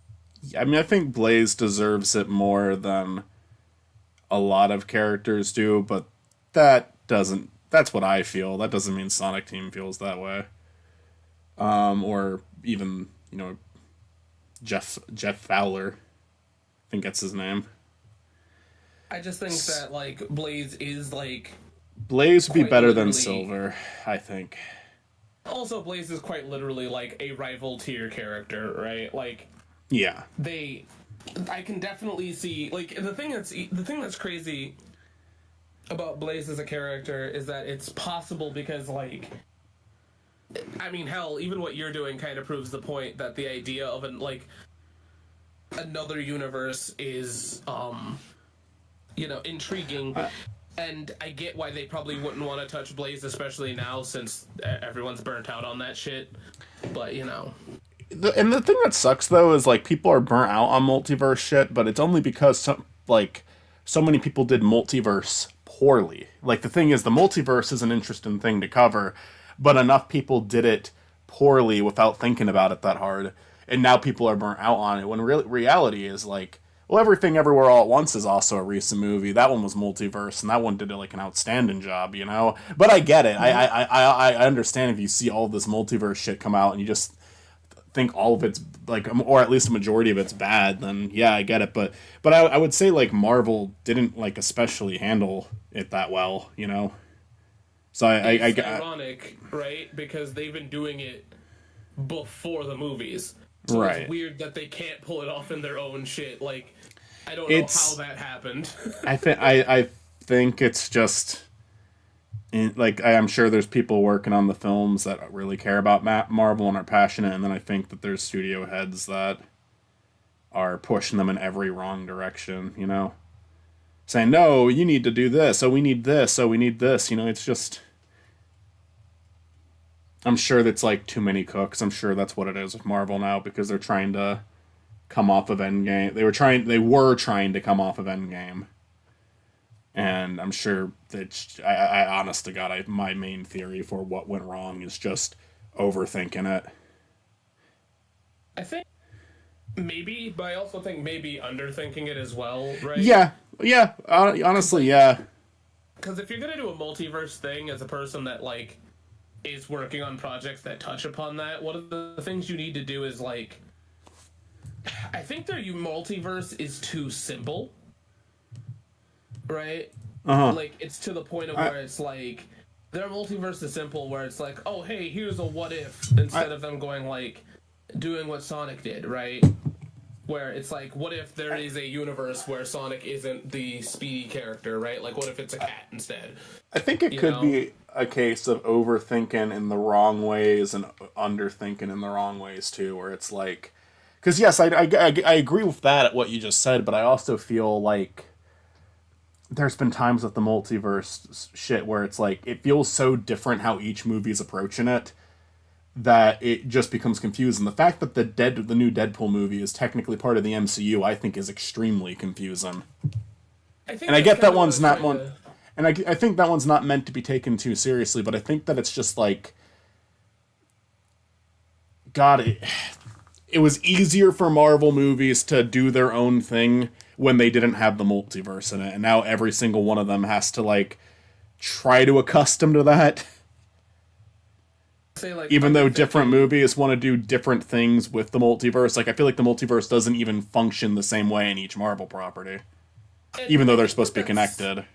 I mean, I think Blaze deserves it more than a lot of characters do, but that's what I feel. That doesn't mean Sonic Team feels that way. Or even, you know, Jeff Fowler. I think that's his name. I just think that, like, Blaze is, like... Blaze would be quite better than literally- Silver, I think. Also, Blaze is quite literally, like, a rival tier character, right? Like, Yeah. I can definitely see, like, the thing that's crazy about Blaze as a character is that it's possible because, like, I mean, hell, even what you're doing kind of proves the point that the idea of another universe is, you know, intriguing. And I get why they probably wouldn't want to touch Blaze, especially now since everyone's burnt out on that shit. But, you know. And the thing that sucks, though, is, like, people are burnt out on multiverse shit, but it's only because, so many people did multiverse poorly. Like, the thing is, the multiverse is an interesting thing to cover, but enough people did it poorly without thinking about it that hard. And now people are burnt out on it, when reality is, like, well, Everything Everywhere All at Once is also a recent movie. That one was multiverse, and that one did, like, an outstanding job, you know? But I get it. I understand if you see all this multiverse shit come out and you just think all of it's, like, or at least a majority of it's bad, then, yeah, I get it. But I would say, like, Marvel didn't, like, especially handle it that well, you know? So It's ironic, right? Because they've been doing it before the movies. So Right. It's weird that they can't pull it off in their own shit. Like, I don't know how that happened. I think it's just, like, I'm sure there's people working on the films that really care about Marvel and are passionate, and then I think that there's studio heads that are pushing them in every wrong direction, you know? Saying, no, you need to do this, oh, we need this, oh, we need this, you know, it's just... I'm sure that's, like, too many cooks. I'm sure that's what it is with Marvel now, because they're trying to come off of Endgame. They were trying to come off of Endgame. And I'm sure that, I honest to God, my main theory for what went wrong is just overthinking it. I think maybe, but I also think maybe underthinking it as well, right? Yeah, honestly, yeah. Because if you're gonna do a multiverse thing as a person that, like, is working on projects that touch upon that, one of the things you need to do is, like, I think their multiverse is too simple, right? Like, it's to the point of where it's like, their multiverse is simple, where it's like, oh, hey, here's a what if, instead of them going, like, doing what Sonic did, right? where it's like, what if there is a universe where Sonic isn't the speedy character, right? Like, what if it's a cat instead? I think it could be a case of overthinking in the wrong ways and underthinking in the wrong ways too, where it's like, because yes, I agree with that, what you just said, but I also feel like there's been times with the multiverse shit where it's like, it feels so different how each movie's approaching it that it just becomes confusing. The fact that the new Deadpool movie is technically part of the MCU, I think, is extremely confusing. And I get that one's not one, and I think that one's not meant to be taken too seriously, but I think that it's just like, God, it was easier for Marvel movies to do their own thing when they didn't have the multiverse in it, and now every single one of them has to, like, try to accustom to that. Say, like, Even though different movies want to do different things with the multiverse, like, I feel like the multiverse doesn't even function the same way in each Marvel property, even though they're supposed to be connected.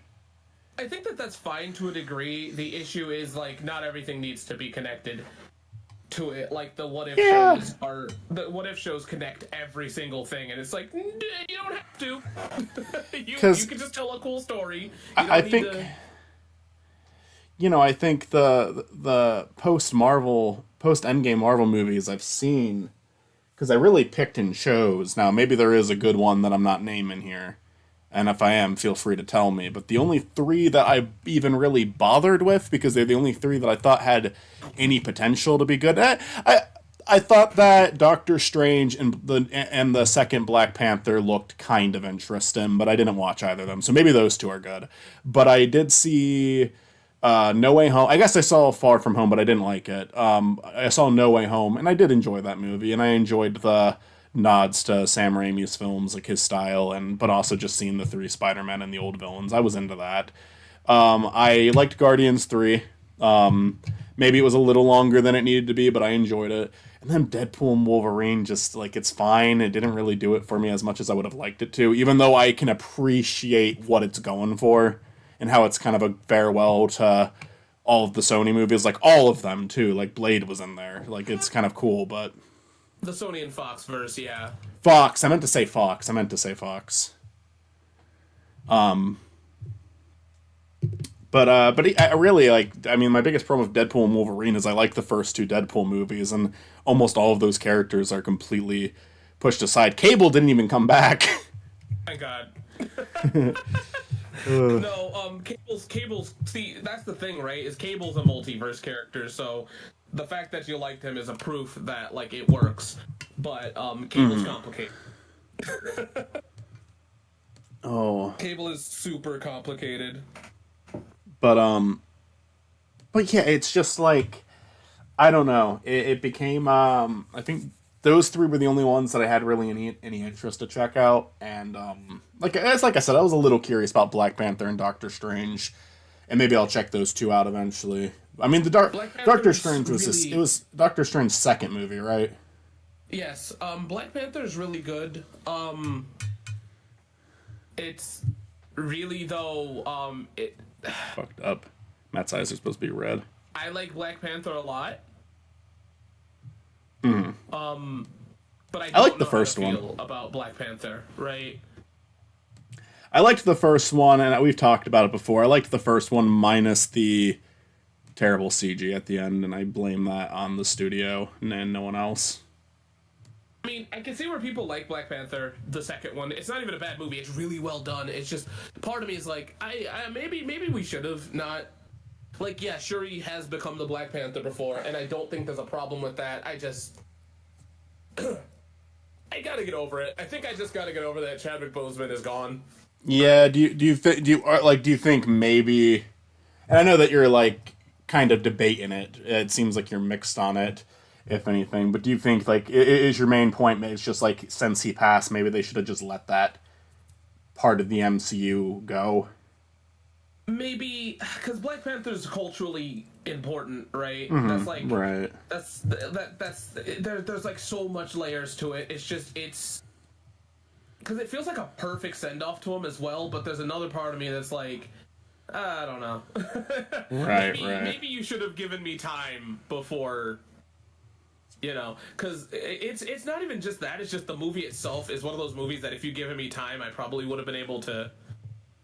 I think that that's fine to a degree. The issue is, like, not everything needs to be connected to it. Like, the what if shows are, the what if shows connect every single thing, and it's like, you don't have to. you can just tell a cool story. I think I think the post Endgame Marvel movies I've seen, because I really picked and chose. Now maybe there is a good one that I'm not naming here, and if I am, feel free to tell me. But the only three that I even really bothered with, because they're the only three that I thought had any potential to be good. I thought that Doctor Strange and the second Black Panther looked kind of interesting, but I didn't watch either of them. So maybe those two are good. But I did see No Way Home. I guess I saw Far From Home, but I didn't like it. I saw No Way Home, and I did enjoy that movie, and I enjoyed the nods to Sam Raimi's films, like his style, but also just seeing the three Spider-Men and the old villains. I was into that. I liked Guardians 3. Maybe it was a little longer than it needed to be, but I enjoyed it. And then Deadpool and Wolverine, just, like, it's fine. It didn't really do it for me as much as I would have liked it to, even though I can appreciate what it's going for and how it's kind of a farewell to all of the Sony movies, like, all of them, too. Like, Blade was in there. Like, it's kind of cool, but... The Sony and Fox verse, yeah. Fox. I meant to say Fox. But I really, like, I mean, my biggest problem with Deadpool and Wolverine is I like the first two Deadpool movies, and almost all of those characters are completely pushed aside. Cable didn't even come back. Thank God. No, Cable's, see, that's the thing, right, is Cable's a multiverse character, so the fact that you liked him is a proof that, like, it works, but, Cable's complicated. Cable is super complicated. But yeah, it's just like, I don't know. It became, I think those three were the only ones that I had really any interest to check out. And, like I said, I was a little curious about Black Panther and Doctor Strange. And maybe I'll check those two out eventually. I mean, Doctor Strange was it was Doctor Strange's second movie, right? Yes, Black Panther's really good. It's really, though, it... Fucked up. Matt's eyes are supposed to be red. I like Black Panther a lot. Mm. But I like don't the know first how to one. feel about Black Panther, right? I liked the first one, and we've talked about it before. I liked the first one minus the terrible CG at the end, and I blame that on the studio and no one else. I mean, I can see where people like Black Panther, the second one. It's not even a bad movie. It's really well done. It's just, part of me is like, I maybe we should have not... Like, yeah, Shuri has become the Black Panther before, and I don't think there's a problem with that. I just... I gotta get over it. I think I just gotta get over that Chadwick Boseman is gone. Yeah, do you think maybe... And I know that you're, like, kind of debating it. It seems like you're mixed on it, if anything. But do you think, like, is your main point, it's just, like, since he passed, maybe they should have just let that part of the MCU go? Maybe, because Black Panther's culturally important, right? Mm-hmm, That's, like... Right. There's, like, so much layers to it. It's just, because it feels like a perfect send-off to him as well, but there's another part of me that's like, I don't know. Right. Maybe you should have given me time before You know, because it's not even just that. It's just the movie itself is one of those movies that if you given me time, I probably would have been able to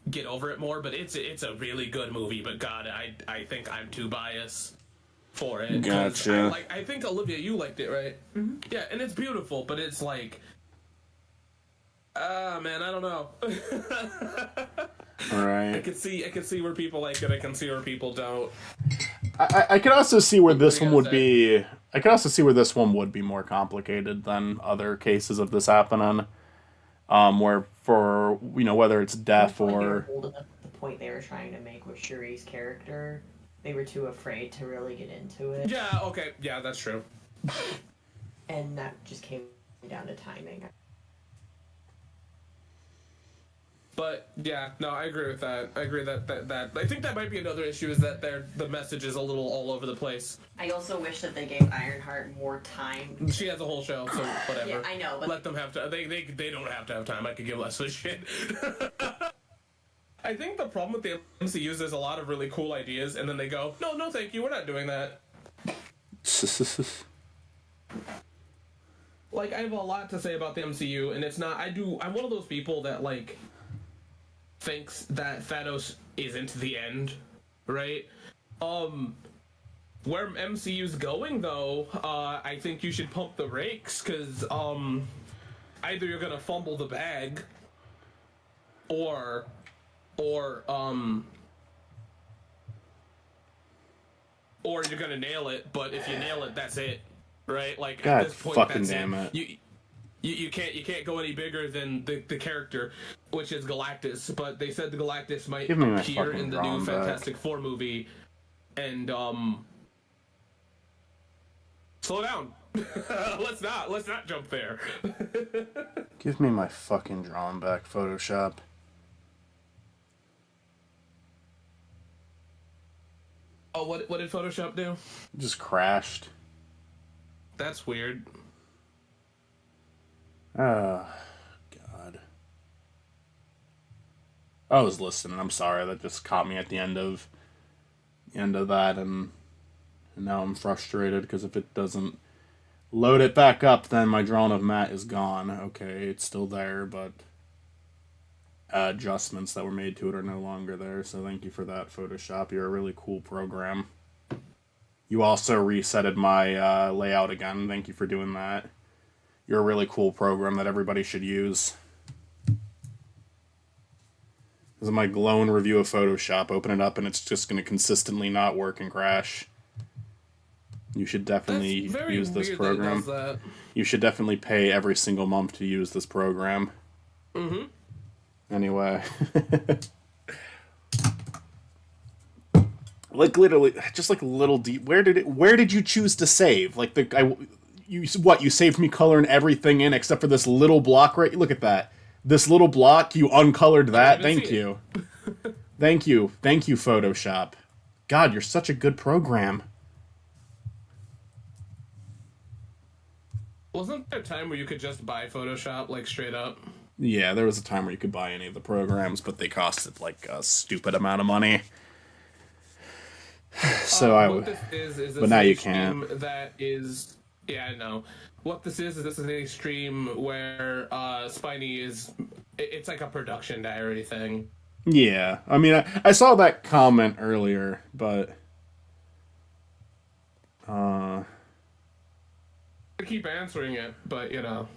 get over it more. But it's a really good movie. But God, I think I'm too biased for it. Gotcha. I think Olivia, you liked it, right? Mm-hmm. Yeah, and it's beautiful, but it's like, man, I don't know. All right. I could see where people like it. I can see where people don't. I could also see where this one would be. I could also see where this one would be more complicated than other cases of this happening. Where for whether it's death or holding up the point they were trying to make with Shuri's character, they were too afraid to really get into it. Yeah. Okay. Yeah, that's true. And that just came down to timing. But yeah, no, I agree with that. I agree that I think that might be another issue is that the message is a little all over the place. I also wish that they gave Ironheart more time. She has a whole show, so whatever. Yeah, I know, but let them have to. They don't have to have time. I could give less of a shit. I think the problem with the MCU is there's a lot of really cool ideas, and then they go, no, thank you, we're not doing that. Like, I have a lot to say about the MCU, and it's not. I'm one of those people that like thinks that Thanos isn't the end, right? Where MCU's going though, I think you should pump the brakes because either you're gonna fumble the bag, or you're gonna nail it. But if you nail it, that's it, right? Like God at this point, fucking that's damn it. You can't go any bigger than the character, which is Galactus. But they said the Galactus might Give me my appear fucking in the new drawing back. Fantastic Four movie, and slow down. let's not jump there. Give me my fucking drawing back, Photoshop. Oh, what did Photoshop do? Just crashed. That's weird. Oh, God. I was listening. I'm sorry. That just caught me at the end of that, and now I'm frustrated because if it doesn't load it back up, then my drawing of Matt is gone. Okay, it's still there, but adjustments that were made to it are no longer there. So thank you for that, Photoshop. You're a really cool program. You also resetted my layout again. Thank you for doing that. You're a really cool program that everybody should use. This is my glowing review of Photoshop. Open it up and it's just going to consistently not work and crash. You should definitely use this program. You should definitely pay every single month to use this program. Mm-hmm. Anyway. Like literally, just like little deep. Where did you choose to save? Like you saved me coloring everything in except for this little block right. Look at that. This little block, you uncolored that. Thank you. Thank you, Photoshop. God, you're such a good program. Wasn't there a time where you could just buy Photoshop like straight up? Yeah, there was a time where you could buy any of the programs, but they costed like a stupid amount of money. So what this is but now you can't. That is, yeah, I know. What this is a stream where Spiny is. It's like a production diary thing. Yeah, I mean, I saw that comment earlier, but I keep answering it, but you know.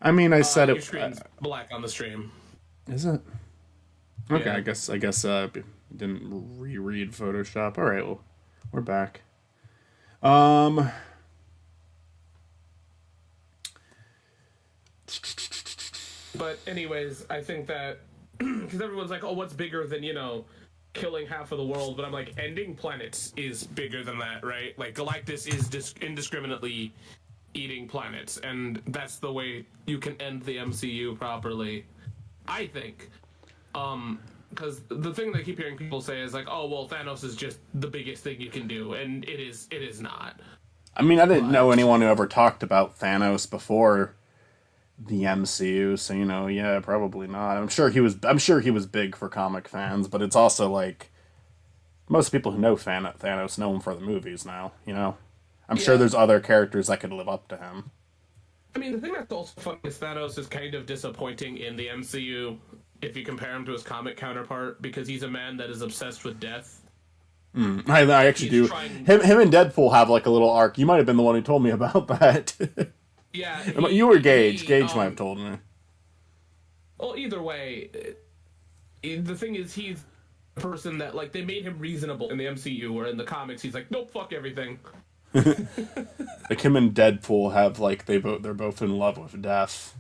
I mean, I said your it. screen's black on the stream. Is it? Okay, Yeah. I guess didn't reread Photoshop. All right, well, we're back. But anyways, I think that because everyone's like, "Oh, what's bigger than killing half of the world?" But I'm like, ending planets is bigger than that, right? Like Galactus is just indiscriminately eating planets, and that's the way you can end the MCU properly, I think. Because the thing that I keep hearing people say is like, "Oh, well, Thanos is just the biggest thing you can do," and it is not. I mean, I didn't know anyone who ever talked about Thanos before the MCU, so yeah, probably not. I'm sure he was big for comic fans, but it's also like most people who know Thanos know him for the movies now. I'm sure Yeah. there's other characters that could live up to him. I mean, the thing that's also funny is Thanos is kind of disappointing in the MCU if you compare him to his comic counterpart, because he's a man that is obsessed with death. I actually He's do. trying- Him and Deadpool have like a little arc. You might have been the one who told me about that. Yeah, You or Gage. he, Gage might have told me. Well, either way, the thing is, he's a person that, like, they made him reasonable in the MCU, where in the comics he's like, nope, fuck everything. Like him and Deadpool have like they're both in love with death.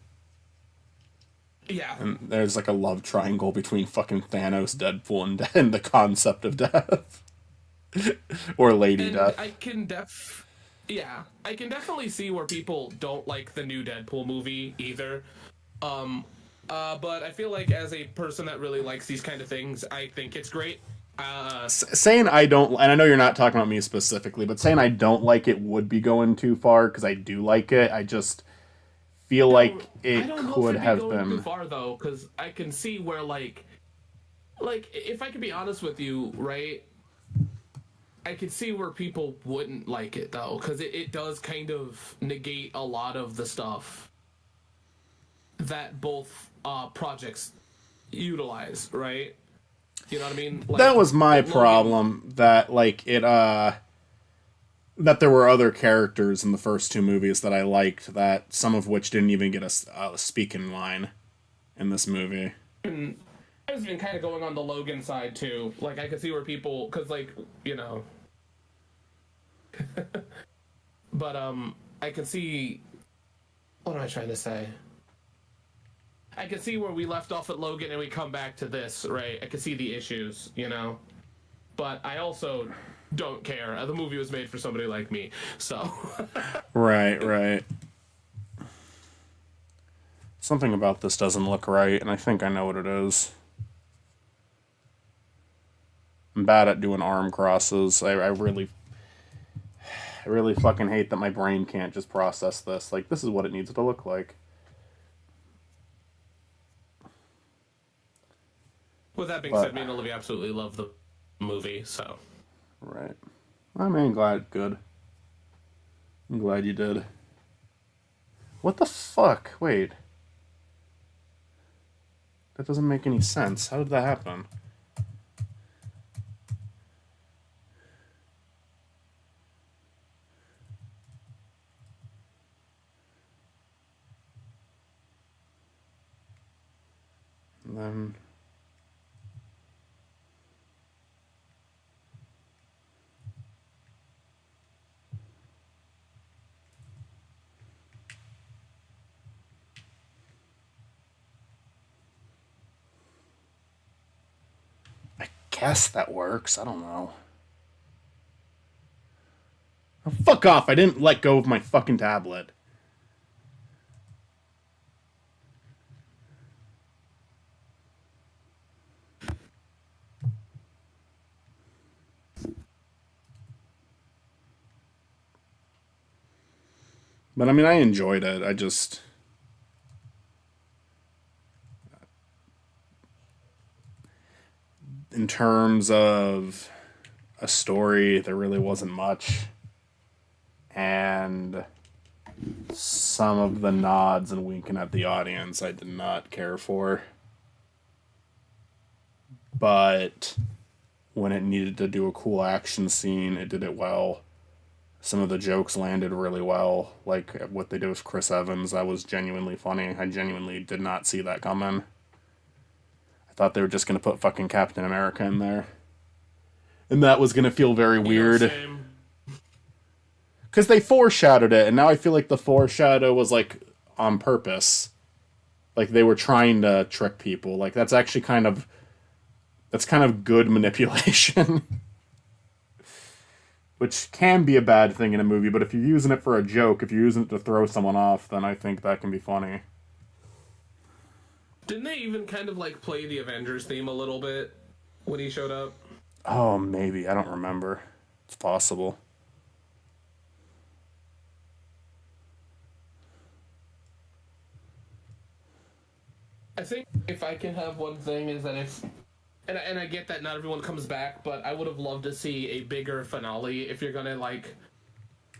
Yeah. And there's like a love triangle between fucking Thanos, Deadpool, and the concept of death. Or Lady And Death. I can definitely see where people don't like the new Deadpool movie either. But I feel like as a person that really likes these kind of things, I think it's great. Saying I don't, and I know you're not talking about me specifically, but saying I don't like it would be going too far, because I do like it. I just feel like I it don't know could if it'd be have going too been. far though, because I can see where like if I could be honest with you, right? I could see where people wouldn't like it though, because it does kind of negate a lot of the stuff that both projects utilize, right? You know what I mean? Like, That was my Logan- problem, that like it that there were other characters in the first two movies that I liked, that some of which didn't even get a speaking line in this movie. I was even kind of going on the Logan side too. Like, I could see where people, because like, you know, but I can see. What am I trying to say? I can see where we left off at Logan and we come back to this, right? I can see the issues, you know, but I also don't care. The movie was made for somebody like me, so. Right. Something about this doesn't look right, and I think I know what it is. I'm bad at doing arm crosses. I really fucking hate that my brain can't just process this. Like, this is what it needs to look like. With that being But- said, me and Olivia absolutely love the movie, so. Right. I mean, good. I'm glad you did. What the fuck? Wait. That doesn't make any sense. How did that happen? And then... I guess that works. I don't know. Oh, fuck off. I didn't let go of my fucking tablet. But I mean, I enjoyed it. I just... In terms of a story, there really wasn't much. And some of the nods and winking at the audience I did not care for. But when it needed to do a cool action scene, it did it well. Some of the jokes landed really well, like what they did with Chris Evans. That was genuinely funny. I genuinely did not see that coming. I thought they were just going to put fucking Captain America in there. And that was going to feel very weird. Same. Because they foreshadowed it, and now I feel like the foreshadow was, like, on purpose. Like, they were trying to trick people. Like, that's actually kind of... That's kind of good manipulation. Which can be a bad thing in a movie, but if you're using it for a joke, if you're using it to throw someone off, then I think that can be funny. Didn't they even kind of like play the Avengers theme a little bit when he showed up? Oh, maybe. I don't remember. It's possible. I think if I can have one thing is that if, and I get that not everyone comes back, but I would have loved to see a bigger finale if you're gonna like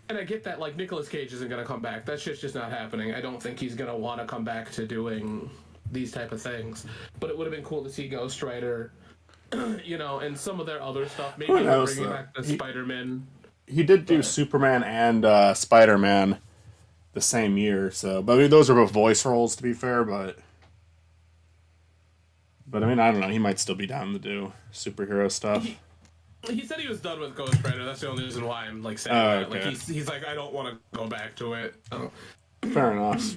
And I get that, like, Nicolas Cage isn't gonna come back. That shit's just not happening. I don't think he's gonna want to come back to doing these type of things. But it would have been cool to see Ghost Rider, you know, and some of their other stuff. Maybe Who knows, bringing though? back the Spider-Man. He did do Superman and Spider-Man the same year, so... But I mean, those are both voice roles, to be fair, but... But I mean, I don't know. He might still be down to do superhero stuff. He said he was done with Ghost Rider. That's the only reason why I'm, like, saying that. okay. Like, he's like, I don't want to go back to it. Oh. Fair enough.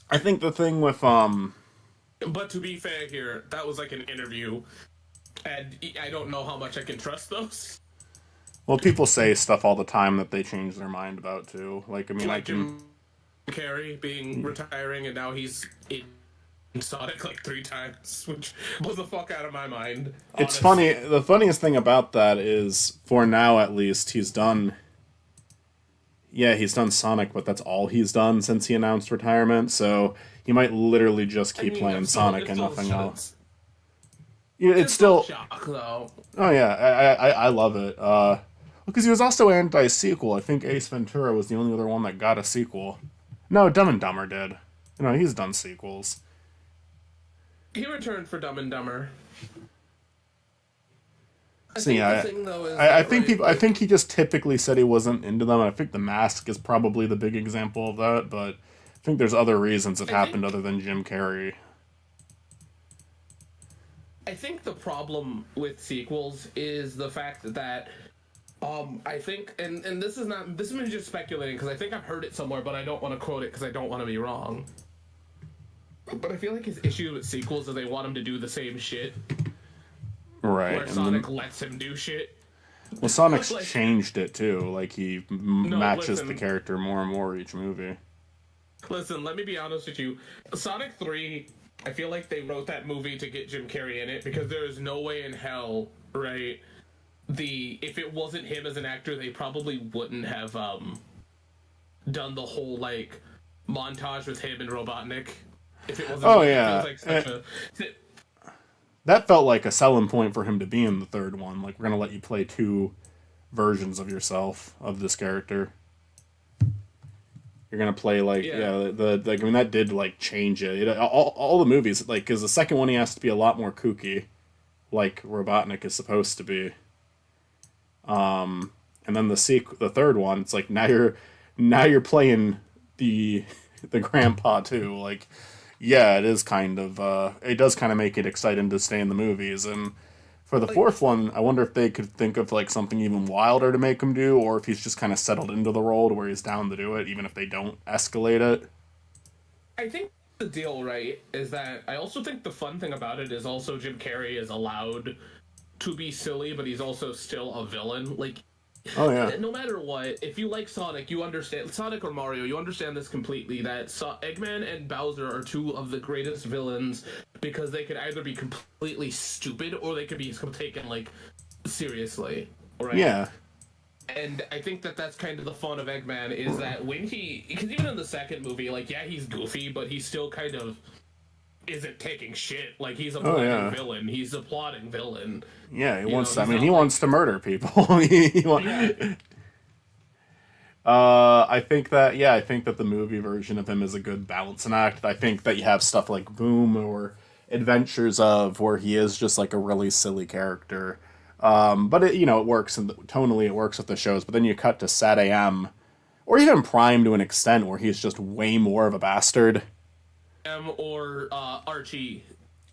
I think the thing with, But to be fair here, that was, like, an interview. And I don't know how much I can trust those. Well, people say stuff all the time that they change their mind about, too. Like, I mean, Like Jim Carrey being retiring, and now he's in Sonic like 3 times, which blew the fuck out of my mind. It's honestly. funny. The funniest thing about that is, for now at least, he's done... Yeah, he's done Sonic, but that's all he's done since he announced retirement, so he might literally just keep playing Sonic and nothing else. Yeah, it's still... shock, though. Oh yeah, I love it. Because he was also anti-sequel. I think Ace Ventura was the only other one that got a sequel. No, Dumb and Dumber did. You know, he's done sequels. He returned for Dumb and Dumber. So yeah, the thing, though, is I that, think right, people. I think he just typically said he wasn't into them, and I think The Mask is probably the big example of that. But I think there's other reasons it happened other than Jim Carrey. I think the problem with sequels is the fact that I think, and this is me just speculating because I think I've heard it somewhere, but I don't want to quote it because I don't want to be wrong. But I feel like his issue with sequels is they want him to do the same shit, Right. where And Sonic lets him do shit. well, Sonic's like- changed it too. Like he matches listen. the character more and more each movie. Listen, let me be honest with you. Sonic 3, I feel like they wrote that movie to get Jim Carrey in it because there is no way in hell, right? If it wasn't him as an actor, they probably wouldn't have done the whole like montage with him and Robotnik. If it wasn't Oh, him, yeah. it feels like such That felt like a selling point for him to be in the third one. Like, we're gonna let you play 2 versions of yourself, of this character. You're gonna play, like, I mean, that did, like, change it. All the movies, like, because the second one he has to be a lot more kooky, like Robotnik is supposed to be. And then the third one, it's like, now you're playing the grandpa, too. Like, yeah, it is kind of, it does kind of make it exciting to stay in the movies. And for the fourth one, I wonder if they could think of, like, something even wilder to make him do, or if he's just kind of settled into the role to where he's down to do it, even if they don't escalate it. I think the deal, right, is that I also think the fun thing about it is also Jim Carrey is allowed to be silly, but he's also still a villain. Like, Oh, yeah. no matter what, if you like Sonic, you understand Sonic or Mario, you understand this completely. That Eggman and Bowser are 2 of the greatest villains because they could either be completely stupid or they could be taken like seriously. Right? Yeah. And I think that that's kind of the fun of Eggman is that because even in the second movie, like, yeah, he's goofy, but he still kind of isn't taking shit. Like, he's a plotting villain. He's a plotting villain. Yeah, he You wants. know, I he's mean, not he like- wants to murder people. I think that. Yeah, I think that the movie version of him is a good balancing act. I think that you have stuff like Boom or Adventures of, where he is just like a really silly character. But it works, and tonally it works with the shows. But then you cut to Sad AM, or even Prime to an extent, where he's just way more of a bastard. Or Archie.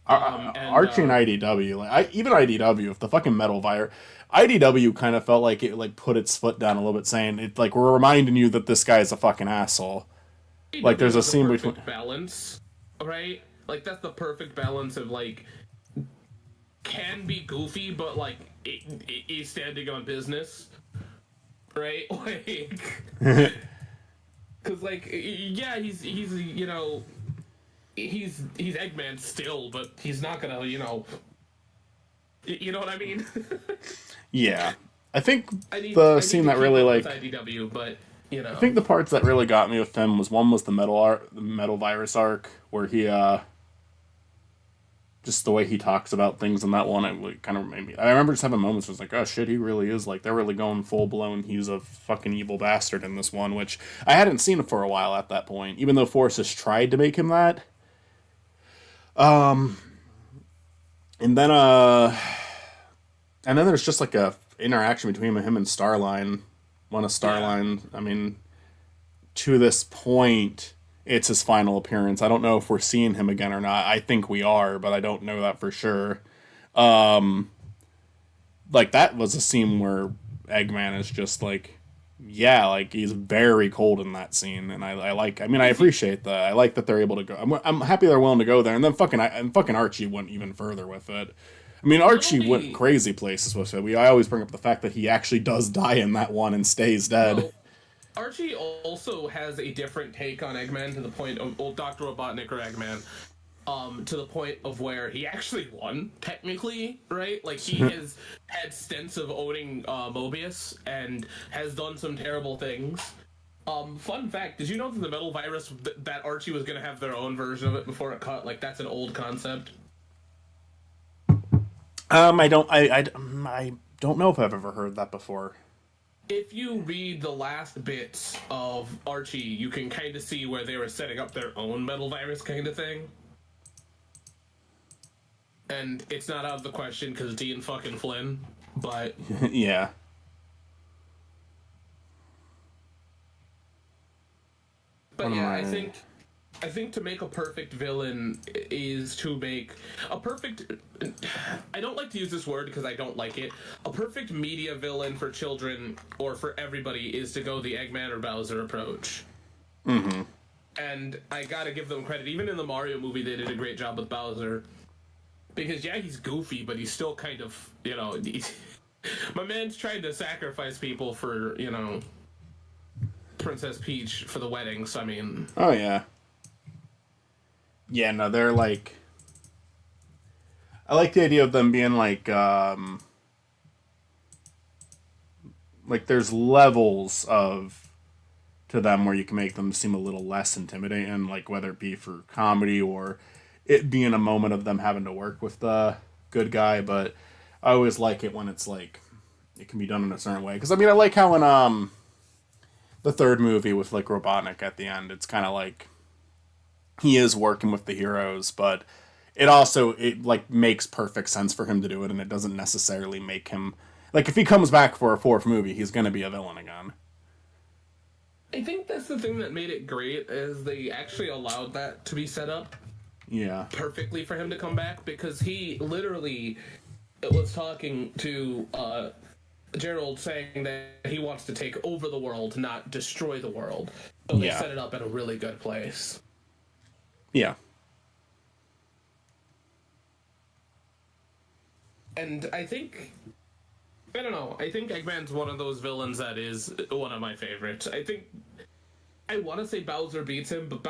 Archie and IDW, even IDW, if the fucking Metal Virus, IDW kind of felt like it like put its foot down a little bit, saying it like we're reminding you that this guy's a fucking asshole. Like, there's a scene between balance, right? Like, that's the perfect balance of like can be goofy, but like he's standing on business, right? Like, because like he's he's Eggman still, but he's not gonna you know what I mean. Yeah, I think I need the to scene that keep really up like with IDW, but I think the parts that really got me with him was the Metal Virus arc, where he just the way he talks about things in that one, it like, kind of made me. I remember just having moments where it's like, oh shit, he really is like they're really going full blown. He's a fucking evil bastard in this one, which I hadn't seen for a while at that point. Even though Forrest has tried to make him that. And then there's just like a interaction between him and Starline. One of Starline. I mean, to this point, it's his final appearance. I don't know if we're seeing him again or not. I think we are, but I don't know that for sure. Like that was a scene where Eggman is just like, yeah, like he's very cold in that scene, and I like. I mean, I appreciate that. I like that they're able to go. I'm happy they're willing to go there, and then fucking Archie went even further with it. I mean, Archie went crazy places with it. I always bring up the fact that he actually does die in that one and stays dead. Well, Archie also has a different take on Eggman to the point of Dr. Robotnik or Eggman. To the point of where he actually won, technically, right? Like, he has had stints of owning Mobius and has done some terrible things. Fun fact, did you know that the Metal Virus, that Archie was going to have their own version of it before it cut? Like, that's an old concept. I don't know if I've ever heard that before. If you read the last bits of Archie, you can kind of see where they were setting up their own Metal Virus kind of thing. And it's not out of the question because Dean fucking Flynn, but Yeah. But yeah, I think to make a perfect villain is to make a perfect. I don't like to use this word because I don't like it. A perfect media villain for children or for everybody is to go the Eggman or Bowser approach. Mm-hmm. And I gotta give them credit. Even in the Mario movie, they did a great job with Bowser. Because, yeah, he's goofy, but he's still kind of, you know... my man's trying to sacrifice people for, you know... Princess Peach for the wedding, so I mean... Oh, yeah. Yeah, no, they're like... I like the idea of them being like, like, there's levels of... to them where you can make them seem a little less intimidating, like, whether it be for comedy or... it being a moment of them having to work with the good guy, but I always like it when it's like it can be done in a certain way. Because I mean, I like how in the third movie with like Robotnik at the end, it's kind of like he is working with the heroes, but it like makes perfect sense for him to do it, and it doesn't necessarily make him like if he comes back for a fourth movie, he's going to be a villain again. I think that's the thing that made it great is they actually allowed that to be set up. Yeah. Perfectly for him to come back because he literally was talking to Gerald saying that he wants to take over the world, not destroy the world. So they set it up at a really good place. Yeah. And I think Eggman's one of those villains that is one of my favorites. I want to say Bowser beats him, but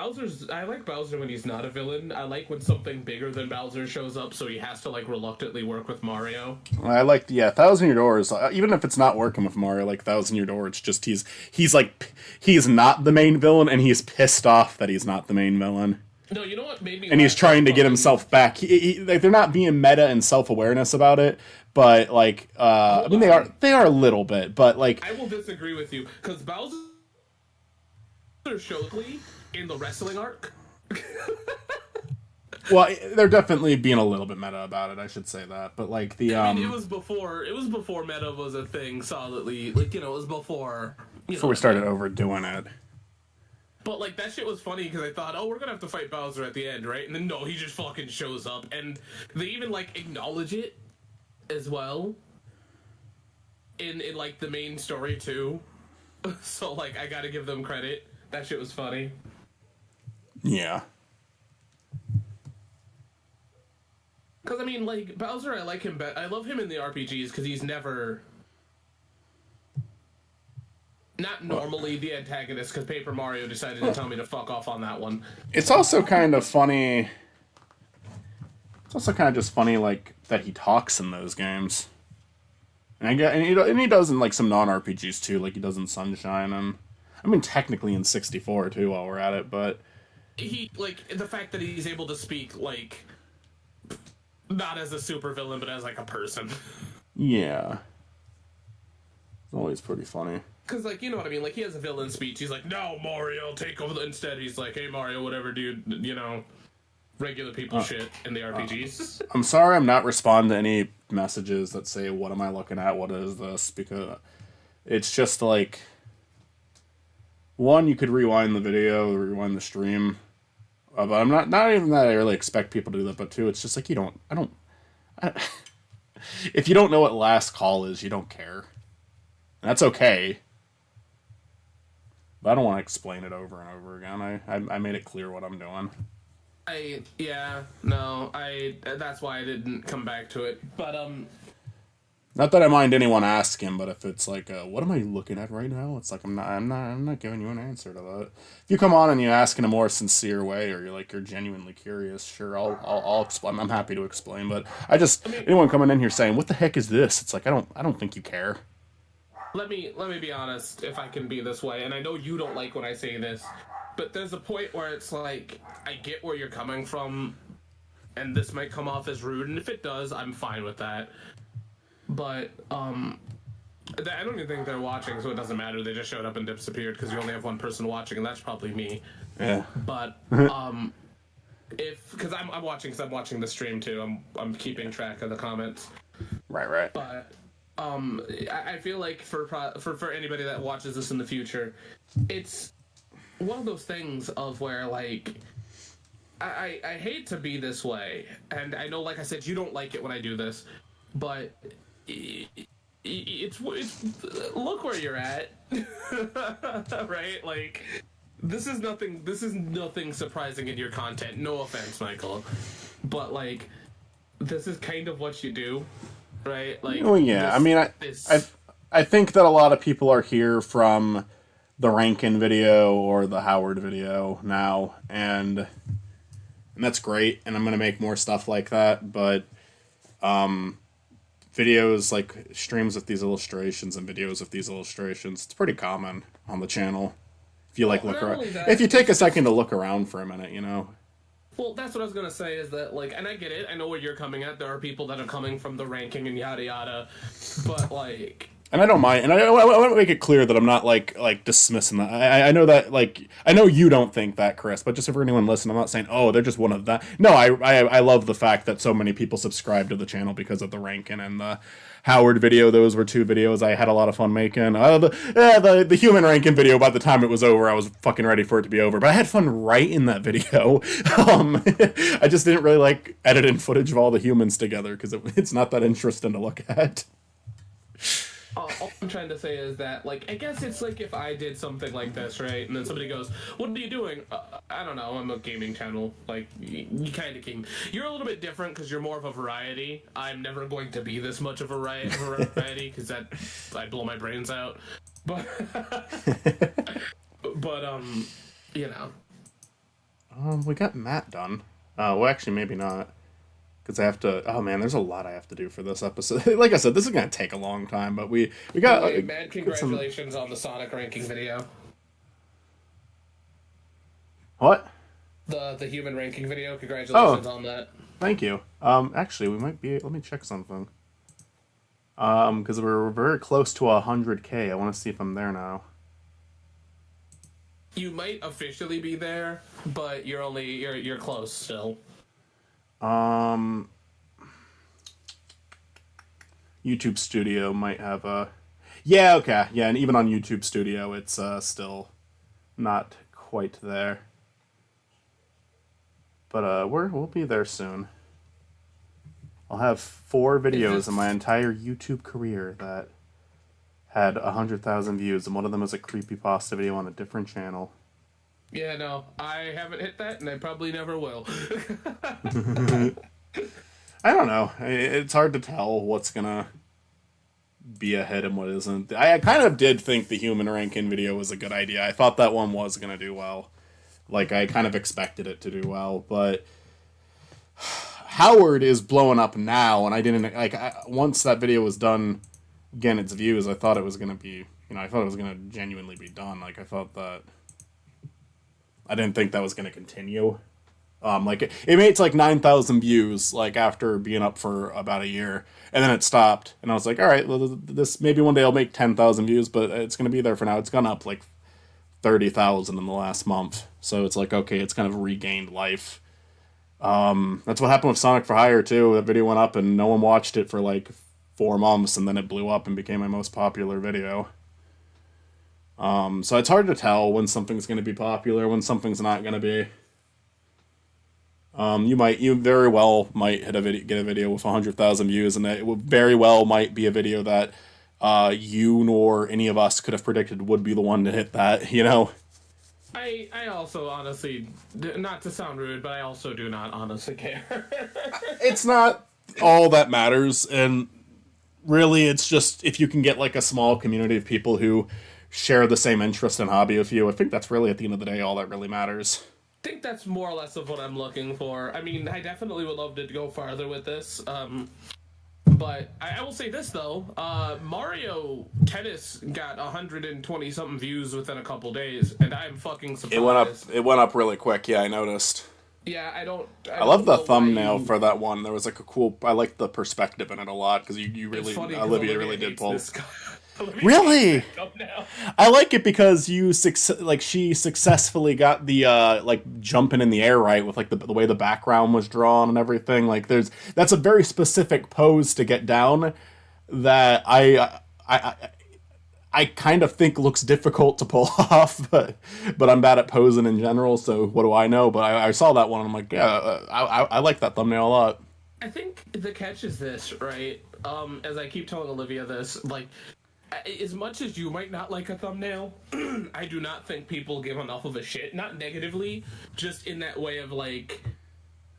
I like Bowser when he's not a villain. I like when something bigger than Bowser shows up, so he has to, like, reluctantly work with Mario. I like, Thousand Year Door is, even if it's not working with Mario, like, Thousand Year Door, it's just, he's not the main villain, and he's pissed off that he's not the main villain. No, you know what made me... And he's trying to get himself back. Like, they're not being meta and self-awareness about it, but, like, I mean, they are a little bit, but, like... I will disagree with you, because Bowser showed Lee in the wrestling arc. Well, they're definitely being a little bit meta about it, I should say that. But, like, I mean, it was before meta was a thing solidly. Like, you know, it was before... before we started overdoing it. But, like, that shit was funny because I thought, oh, we're gonna have to fight Bowser at the end, right? And then, no, he just fucking shows up. And they even, like, acknowledge it as well. In like, the main story, too. So, like, I gotta give them credit. That shit was funny. Yeah. Because, I mean, like, Bowser, I like him I love him in the RPGs because he's never... Not normally the antagonist, because Paper Mario decided to tell me to fuck off on that one. It's also kind of funny... It's also kind of just funny, like, that he talks in those games. And he does in, like, some non-RPGs, too, like he does in Sunshine, and... I mean, technically in 64, too, while we're at it, but... He, like, the fact that he's able to speak, like... Not as a supervillain, but as like a person. Yeah. It's always pretty funny. Because, like, you know what I mean? Like, he has a villain speech. He's like, no, Mario, take over. Instead, he's like, hey, Mario, whatever, dude. You know, regular people shit in the RPGs. I'm sorry I'm not responding to any messages that say, what am I looking at? What is this? Because it's just like, one, you could rewind the video, rewind the stream. But I'm not even that I really expect people to do that. But two, it's just like, if you don't know what last call is, you don't care. And that's okay. But I don't want to explain it over and over again. I made it clear what I'm doing. That's why I didn't come back to it. But, Not that I mind anyone asking, but if it's like, what am I looking at right now? It's like I'm not giving you an answer to that. If you come on and you ask in a more sincere way, or you're genuinely curious, sure, I'll explain. I'm happy to explain. But anyone coming in here saying, "What the heck is this?" It's like I don't think you care. let me be honest, if I can be this way, and I know you don't like when I say this, but there's a point where it's like, I get where you're coming from, and this might come off as rude, and if it does, I'm fine with that. But, I don't even think they're watching, so it doesn't matter. They just showed up and disappeared because you only have one person watching, and that's probably me. Yeah. But, because I'm watching, because I'm watching the stream too. I'm keeping track of the comments. Right. But, I feel like for anybody that watches this in the future, it's one of those things of where, like, I hate to be this way, and I know, like I said, you don't like it when I do this, but it's look where you're at. Right? Like, this is nothing surprising in your content. No offense, Michael, but like, this is kind of what you do, right? Like, Oh yeah. I think that a lot of people are here from the Rankin video or the Howard video now, and that's great, and I'm gonna make more stuff like that, but videos like streams with these illustrations and videos with these illustrations, it's pretty common on the channel. If you look around, if you take a second to look around for a minute, you know. Well, that's what I was gonna say, is that, like, and I get it, I know where you're coming at. There are people that are coming from the ranking and yada yada, but like, And I don't mind, and I want to make it clear that I'm not like dismissing that. I know that, like, I know you don't think that, Chris, but just for anyone listening, I'm not saying, oh, they're just one of that. No, I love the fact that so many people subscribe to the channel because of the Rankin and the Howard video. Those were two videos I had a lot of fun making. The human Rankin video, by the time it was over, I was fucking ready for it to be over. But I had fun writing that video. I just didn't really like editing footage of all the humans together because it's not that interesting to look at. all I'm trying to say is that, like, I guess it's like if I did something like this, right, and then somebody goes, "What are you doing?" I don't know. I'm a gaming channel. Like, you kind of came. You're a little bit different because you're more of a variety. I'm never going to be this much of a variety because I'd blow my brains out. But, you know. We got Matt done. Well, actually, maybe not. Because I have to... Oh, man, there's a lot I have to do for this episode. Like I said, this is going to take a long time, but we got... Hey, man, congratulations on the Sonic ranking video. What? The human ranking video. Congratulations on that. Thank you. Actually, we might be... Let me check something. Because we're very close to 100K. I want to see if I'm there now. You might officially be there, but you're close still. YouTube Studio might have a... Yeah, okay. Yeah, and even on YouTube Studio, it's still not quite there. But we'll be there soon. I'll have 4 videos in my entire YouTube career that had 100,000 views, and one of them is a creepypasta video on a different channel. Yeah, no, I haven't hit that, and I probably never will. I don't know. It's hard to tell what's gonna be ahead and what isn't. I kind of did think the human Rankin video was a good idea. I thought that one was gonna do well. Like, I kind of expected it to do well, but Howard is blowing up now, and I didn't once that video was done, getting its views, I thought it was gonna be, I thought it was gonna genuinely be done. Like, I thought that. I didn't think that was gonna continue. Like it made it to like 9,000 views like after being up for about a year, and then it stopped. And I was like, all right, well, this maybe one day I'll make 10,000 views, but it's gonna be there for now. It's gone up like 30,000 in the last month, so it's like okay, it's kind of regained life. That's what happened with Sonic for Hire too. That video went up and no one watched it for like 4 months, and then it blew up and became my most popular video. So it's hard to tell when something's going to be popular, when something's not going to be. You very well might get a video with 100,000 views, and it very well might be a video that you nor any of us could have predicted would be the one to hit that. You know. I also honestly, not to sound rude, but I also do not honestly care. It's not all that matters, and really, it's just if you can get like a small community of people who share the same interest and hobby with you. I think that's really, at the end of the day, all that really matters. I think that's more or less of what I'm looking for. I mean, I definitely would love to go farther with this. But I will say this though, Mario Tennis got 120 something views within a couple days, and I'm fucking surprised. It went up really quick. Yeah, I noticed. Yeah, I love the thumbnail for that one. There was like a cool. I liked the perspective in it a lot because you really Olivia really did pull. Really? I like it because she successfully got the like jumping in the air right with like the way the background was drawn and everything. Like that's a very specific pose to get down that I kind of think looks difficult to pull off, but I'm bad at posing in general, so what do I know? But I saw that one and I'm like, yeah, I like that thumbnail a lot. I think the catch is this, right? As I keep telling Olivia this, like, as much as you might not like a thumbnail, I do not think people give enough of a shit. Not negatively, just in that way of like,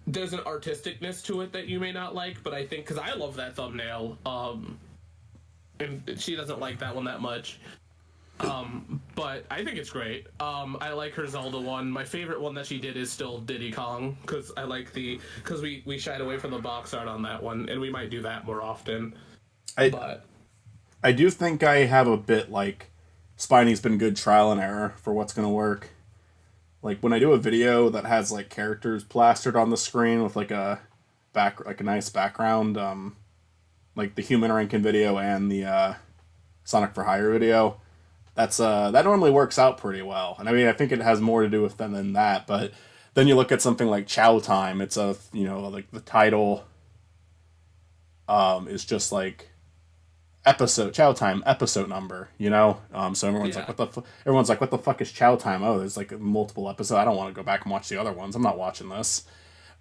there's an artisticness to it that you may not like, but I think, because I love that thumbnail, and she doesn't like that one that much. But I think it's great. I like her Zelda one. My favorite one that she did is still Diddy Kong, because I like because we shied away from the box art on that one, and we might do that more often. I do think I have a bit like Spiney's been good trial and error for what's going to work. Like when I do a video that has like characters plastered on the screen with like a nice background, like the Human Rankin video and the Sonic for Hire video, that normally works out pretty well. And I mean, I think it has more to do with them than that. But then you look at something like Chow Time. It's like the title is just like Chow Time episode number, you know. So everyone's like, what the fuck is Chow Time? Oh, there's like multiple episodes. I don't want to go back and watch the other ones. I'm not watching this.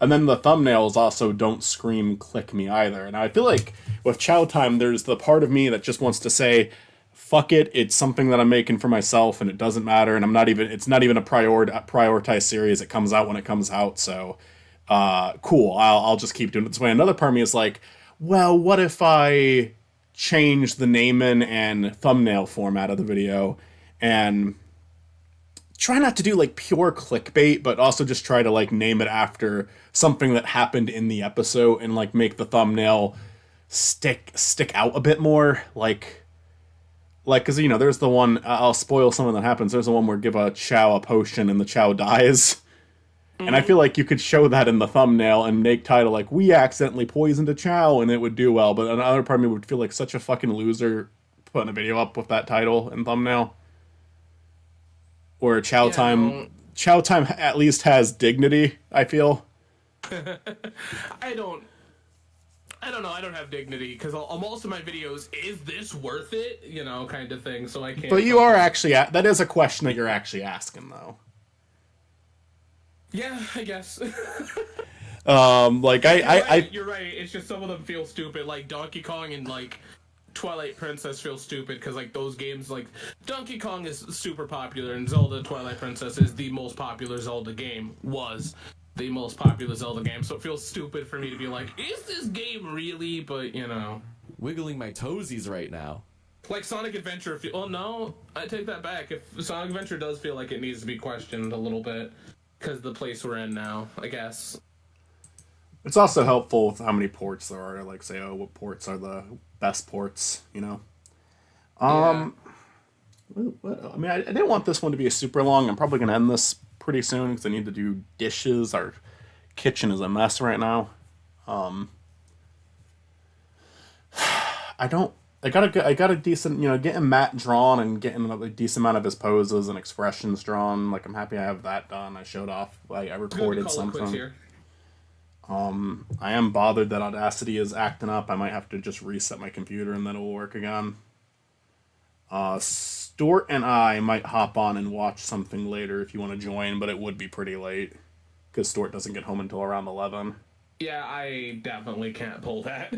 And then the thumbnails also don't scream click me either. And I feel like with Chow Time, there's the part of me that just wants to say, fuck it, it's something that I'm making for myself and it doesn't matter, and it's not even a prioritized series. It comes out when it comes out, so cool, I'll just keep doing it this way. Another part of me is like, well, what if I change the naming and thumbnail format of the video and try not to do like pure clickbait, but also just try to like name it after something that happened in the episode and like make the thumbnail stick out a bit more, like because there's the one, I'll spoil something that happens. There's the one where give a Chow a potion and the Chow dies. Mm-hmm. And I feel like you could show that in the thumbnail and make title like, we accidentally poisoned a Chow, and it would do well. But another part of me would feel like such a fucking loser putting a video up with that title and thumbnail. Or Chow Time at least has dignity, I feel. I don't know. I don't have dignity because most of my videos, is this worth it? Kind of thing. So I can't. But you are actually that is a question that you're actually asking, though. Yeah, I guess. You're right. It's just some of them feel stupid. Like Donkey Kong and like Twilight Princess feel stupid because like those games, like Donkey Kong is super popular and Zelda Twilight Princess is the most popular Zelda game. Was the most popular Zelda game, so it feels stupid for me to be like, is this game really? But wiggling my toesies right now. Like Sonic Adventure. No, I take that back. If Sonic Adventure does feel like it needs to be questioned a little bit because the place we're in now, I guess. It's also helpful with how many ports there are to like say, oh, what ports are the best ports? Yeah. I mean, I didn't want this one to be super long. I'm probably gonna end this pretty soon because I need to do dishes. Our kitchen is a mess right now. I got a decent, getting Matt drawn and getting a decent amount of his poses and expressions drawn. Like, I'm happy I have that done. I showed off, I recorded something. Here. I am bothered that Audacity is acting up. I might have to just reset my computer and then it will work again. Stuart and I might hop on and watch something later if you want to join, but it would be pretty late because Stuart doesn't get home until around 11. Yeah, I definitely can't pull that.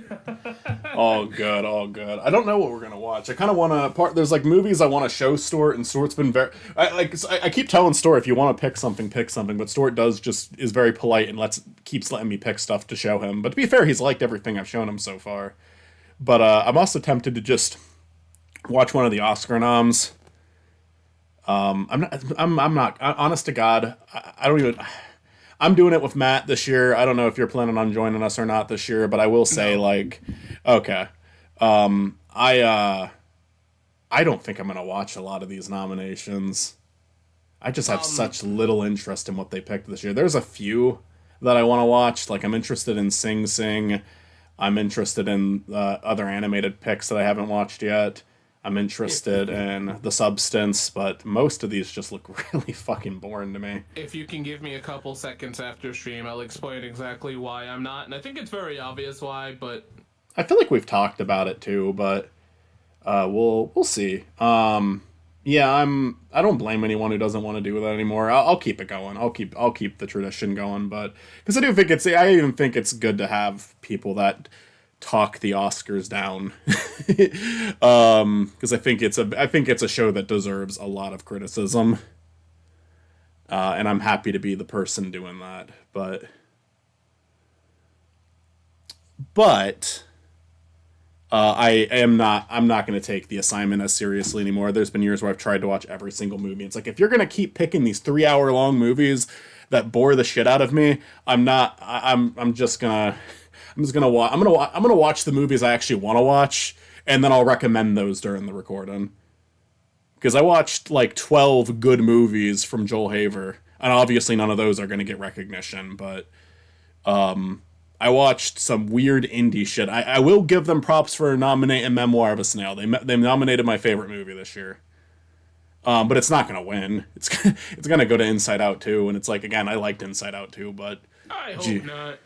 All good. I don't know what we're gonna watch. I kind of want to there's like movies I want to show Stuart, and Stuart's been I keep telling Stuart if you want to pick something, but Stuart is very polite and keeps letting me pick stuff to show him. But to be fair, he's liked everything I've shown him so far. But I'm also tempted to just watch one of the Oscar noms. I'm not honest to God. I don't even. I'm doing it with Matt this year. I don't know if you're planning on joining us or not this year, but I will say, okay. I don't think I'm going to watch a lot of these nominations. I just have such little interest in what they picked this year. There's a few that I want to watch. Like, I'm interested in Sing Sing. I'm interested in other animated picks that I haven't watched yet. I'm interested in The Substance, but most of these just look really fucking boring to me. If you can give me a couple seconds after stream, I'll explain exactly why I'm not, and I think it's very obvious why, but... I feel like we've talked about it too, but we'll see. Yeah, I don't blame anyone who doesn't want to do that anymore. I'll keep it going. I'll keep the tradition going, but because I even think it's good to have people that talk the Oscars down, because I think it's a show that deserves a lot of criticism, and I'm happy to be the person doing that. But I'm not going to take the assignment as seriously anymore. There's been years where I've tried to watch every single movie. It's like, if you're going to keep picking these 3-hour long movies that bore the shit out of me, I'm just gonna watch the movies I actually want to watch, and then I'll recommend those during the recording. Because I watched like 12 good movies from Joel Haver, and obviously none of those are going to get recognition, but I watched some weird indie shit. I will give them props for nominating Memoir of a Snail. They nominated my favorite movie this year. But it's not going to win. It's going to go to Inside Out 2, and it's like, again, I liked Inside Out 2, but... I hope not.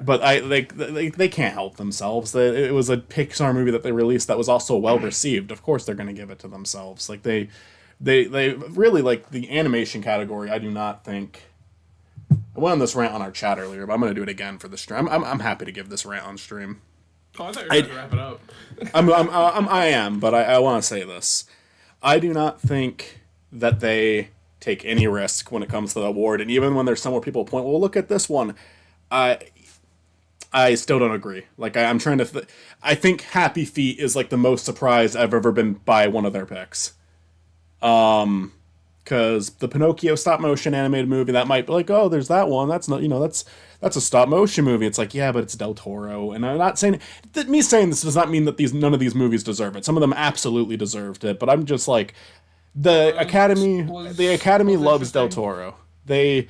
But they can't help themselves. It was a Pixar movie that they released that was also well received. Of course they're going to give it to themselves. Like, they really, like, the animation category, I do not think... I went on this rant on our chat earlier, but I'm going to do it again for the stream. I'm happy to give this rant on stream. Oh, I thought you were going to wrap it up. I am, but I want to say this. I do not think that they take any risk when it comes to the award, and even when there's somewhere people point, well, look at this one. I still don't agree. Like, I'm trying to... I think Happy Feet is, like, the most surprised I've ever been by one of their picks. Because the Pinocchio stop-motion animated movie, that might be like, oh, there's that one. That's not, that's a stop-motion movie. It's like, yeah, but it's Del Toro. And I'm not saying... Me saying this does not mean that none of these movies deserve it. Some of them absolutely deserved it, but I'm just like... The Academy loves Del Toro. The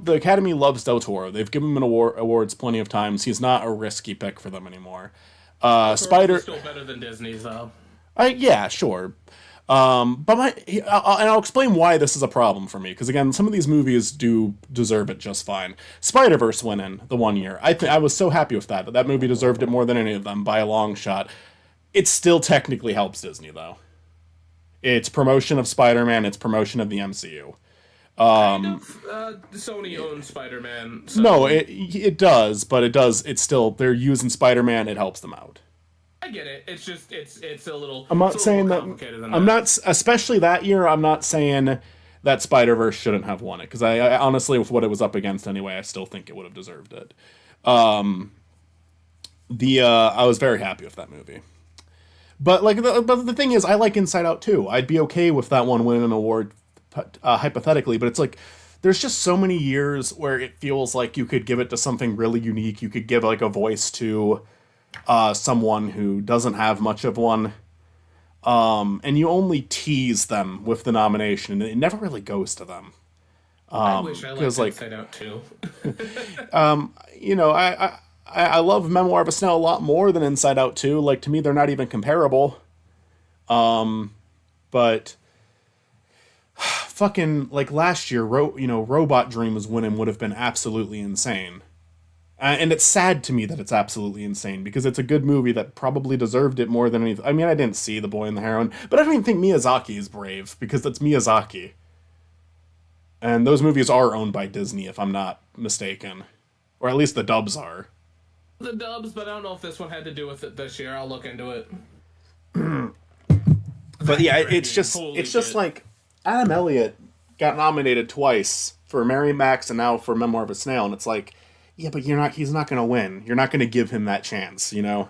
Academy loves Del Toro. They've given him awards plenty of times. He's not a risky pick for them anymore. Spider... Still better than Disney's, though. Yeah, sure. I'll explain why this is a problem for me, because again, some of these movies do deserve it just fine. Spider-Verse went in the one year. I was so happy with that movie deserved it more than any of them by a long shot. It still technically helps Disney, though. It's promotion of Spider-Man, it's promotion of the MCU. Sony owns Spider-Man. So... No, it does, but it's still, they're using Spider-Man, it helps them out. I get it. It's just it's a little. I'm not saying that. I'm not, especially that year. I'm not saying that Spider-Verse shouldn't have won it, because I honestly, with what it was up against anyway, I still think it would have deserved it. I was very happy with that movie. But like, but the thing is, I like Inside Out too. I'd be okay with that one winning an award, hypothetically. But it's like, there's just so many years where it feels like you could give it to something really unique. You could give like a voice to someone who doesn't have much of one, and you only tease them with the nomination, and it never really goes to them. I wish I liked 'cause, like, Inside Out too. you know, I love Memoir of a Snail a lot more than Inside Out 2. Like, to me, they're not even comparable. But fucking, like, last year, Robot Dreams winning would have been absolutely insane. And it's sad to me that it's absolutely insane, because it's a good movie that probably deserved it more than anything. I mean, I didn't see The Boy and the Heron, but I don't even think Miyazaki is brave, because that's Miyazaki. And those movies are owned by Disney, if I'm not mistaken. Or at least the dubs are. The dubs, but I don't know if this one had to do with it this year. I'll look into it. But yeah, it's just Holy shit. like Adam Elliott got nominated twice for Mary Max and now for Memoir of a Snail, and it's like, yeah, but he's not going to win. You're not going to give him that chance, you know?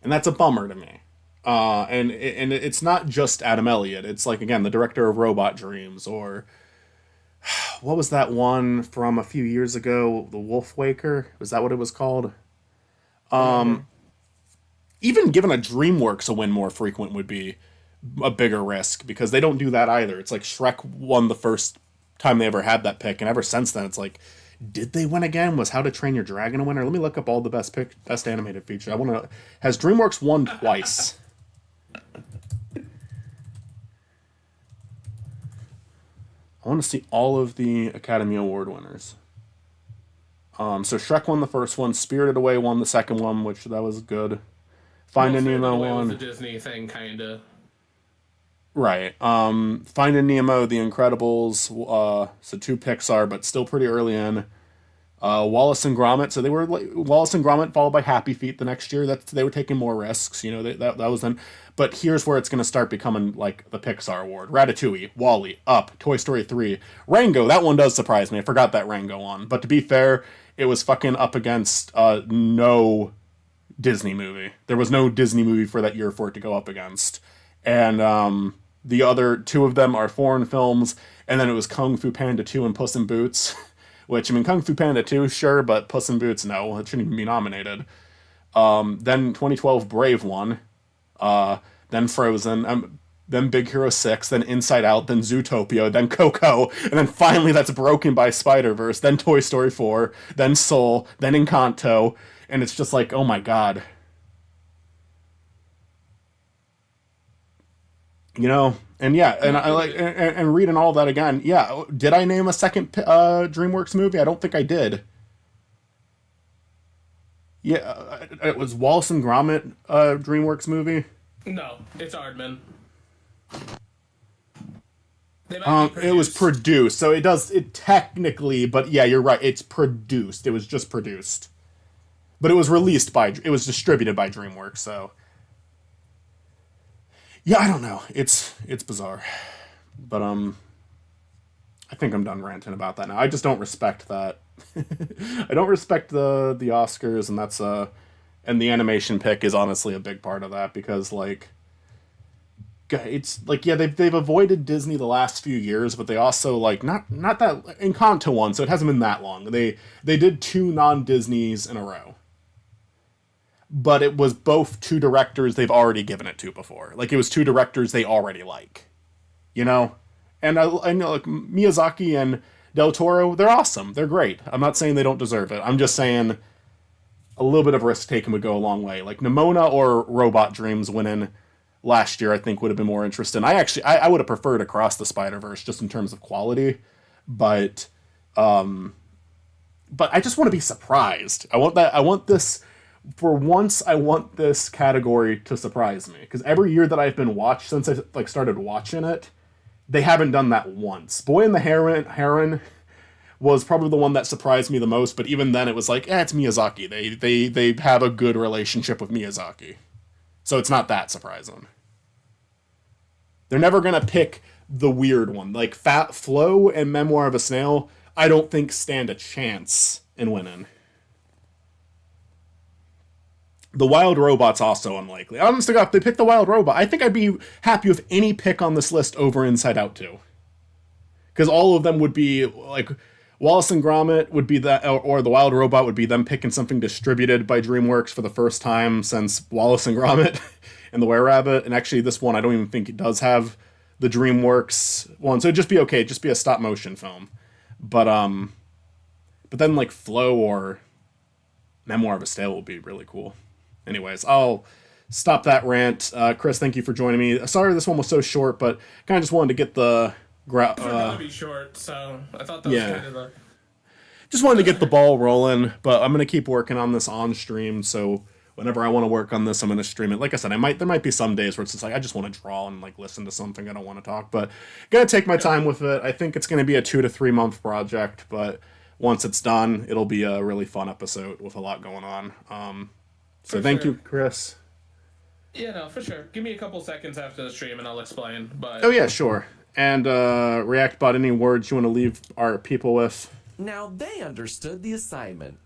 And that's a bummer to me. And it's not just Adam Elliott. It's like, again, the director of Robot Dreams, or what was that one from a few years ago? The Wolf Waker? Was that what it was called? Even giving a DreamWorks a win more frequent would be a bigger risk, because they don't do that either. It's like Shrek won the first time they ever had that pick, and ever since then it's like, did they win again? Was How to Train Your Dragon a winner? Let me look up all the best animated feature. I want to. Has DreamWorks won twice? I want to see all of the Academy Award winners. So Shrek won the first one. Spirited Away won the second one, which that was good. Finding Nemo was a won. Disney thing, kinda. Right. Finding Nemo, The Incredibles, so 2 Pixar, but still pretty early in. Wallace and Gromit, so they were like Wallace and Gromit followed by Happy Feet the next year. They were taking more risks, you know. That was them. But here's where it's going to start becoming like the Pixar award: Ratatouille, Wall-E, Up, Toy Story 3, Rango. That one does surprise me. I forgot that Rango won. But to be fair, it was fucking up against no Disney movie. There was no Disney movie for that year for it to go up against. And the other 2 of them are foreign films, and then it was Kung Fu Panda 2 and Puss in Boots, which, I mean, Kung Fu Panda 2, sure, but Puss in Boots, no, it shouldn't even be nominated. Then 2012 Brave won, then Frozen, then Big Hero 6, then Inside Out, then Zootopia, then Coco, and then finally that's broken by Spider-Verse, then Toy Story 4, then Soul, then Encanto, and it's just like, oh my god. You know, and yeah, and I like, and reading all that again, yeah, did I name a second DreamWorks movie? I don't think I did. Yeah, it was Wallace and Gromit DreamWorks movie. No, it's Aardman. They might be It was produced. produced, so it technically, but yeah, you're right, it's produced. It was just produced. But it was it was distributed by DreamWorks, so. Yeah, I don't know. It's bizarre. But I think I'm done ranting about that now. I just don't respect that. I don't respect the Oscars, and that's and the animation pick is honestly a big part of that, because like it's like, yeah, they've avoided Disney the last few years, but they also like not that Encanto one, so it hasn't been that long. They did 2 non-Disneys in a row. But it was both 2 directors they've already given it to before. Like, it was 2 directors they already like. You know? And I know, like, Miyazaki and Del Toro, they're awesome. They're great. I'm not saying they don't deserve it. I'm just saying a little bit of risk taken would go a long way. Like, Nimona or Robot Dreams winning last year, I think, would have been more interesting. I would have preferred Across the Spider-Verse, just in terms of quality. But I just want to be surprised. I want this... For once, I want this category to surprise me, because every year that I've been watched since I like started watching it, they haven't done that once. Boy and the Heron was probably the one that surprised me the most, but even then it was like, it's Miyazaki. They have a good relationship with Miyazaki, so it's not that surprising. They're never gonna pick the weird one. Like Fat Flo and Memoir of a Snail, I don't think stand a chance in winning. The Wild Robot's also unlikely. Honest to God, if they pick the Wild Robot, I think I'd be happy with any pick on this list over Inside Out 2. Because all of them would be, like, Wallace and Gromit would be that, or the Wild Robot would be them picking something distributed by DreamWorks for the first time since Wallace and Gromit and the Were-Rabbit. And actually, this one, I don't even think it does have the DreamWorks one. So it'd just be okay, just be a stop motion film. But then like Flow or Memoir of a Stale would be really cool. Anyways, I'll stop that rant. Chris, thank you for joining me. Sorry this one was so short, but kind of just wanted to get the We're gonna be short, so I thought that was kind of a. just wanted to get the ball rolling. But I'm gonna keep working on this on stream. So whenever I want to work on this, I'm gonna stream it. Like I said, there might be some days where it's just like I just want to draw and like listen to something. I don't want to talk, but gonna take my time with it. I think it's gonna be a 2 to 3 month project, but once it's done, it'll be a really fun episode with a lot going on. So thank you, Chris. Yeah, no, for sure. Give me a couple seconds after the stream and I'll explain. But Oh yeah, sure. And ReactBot, any words you want to leave our people with? Now they understood the assignment.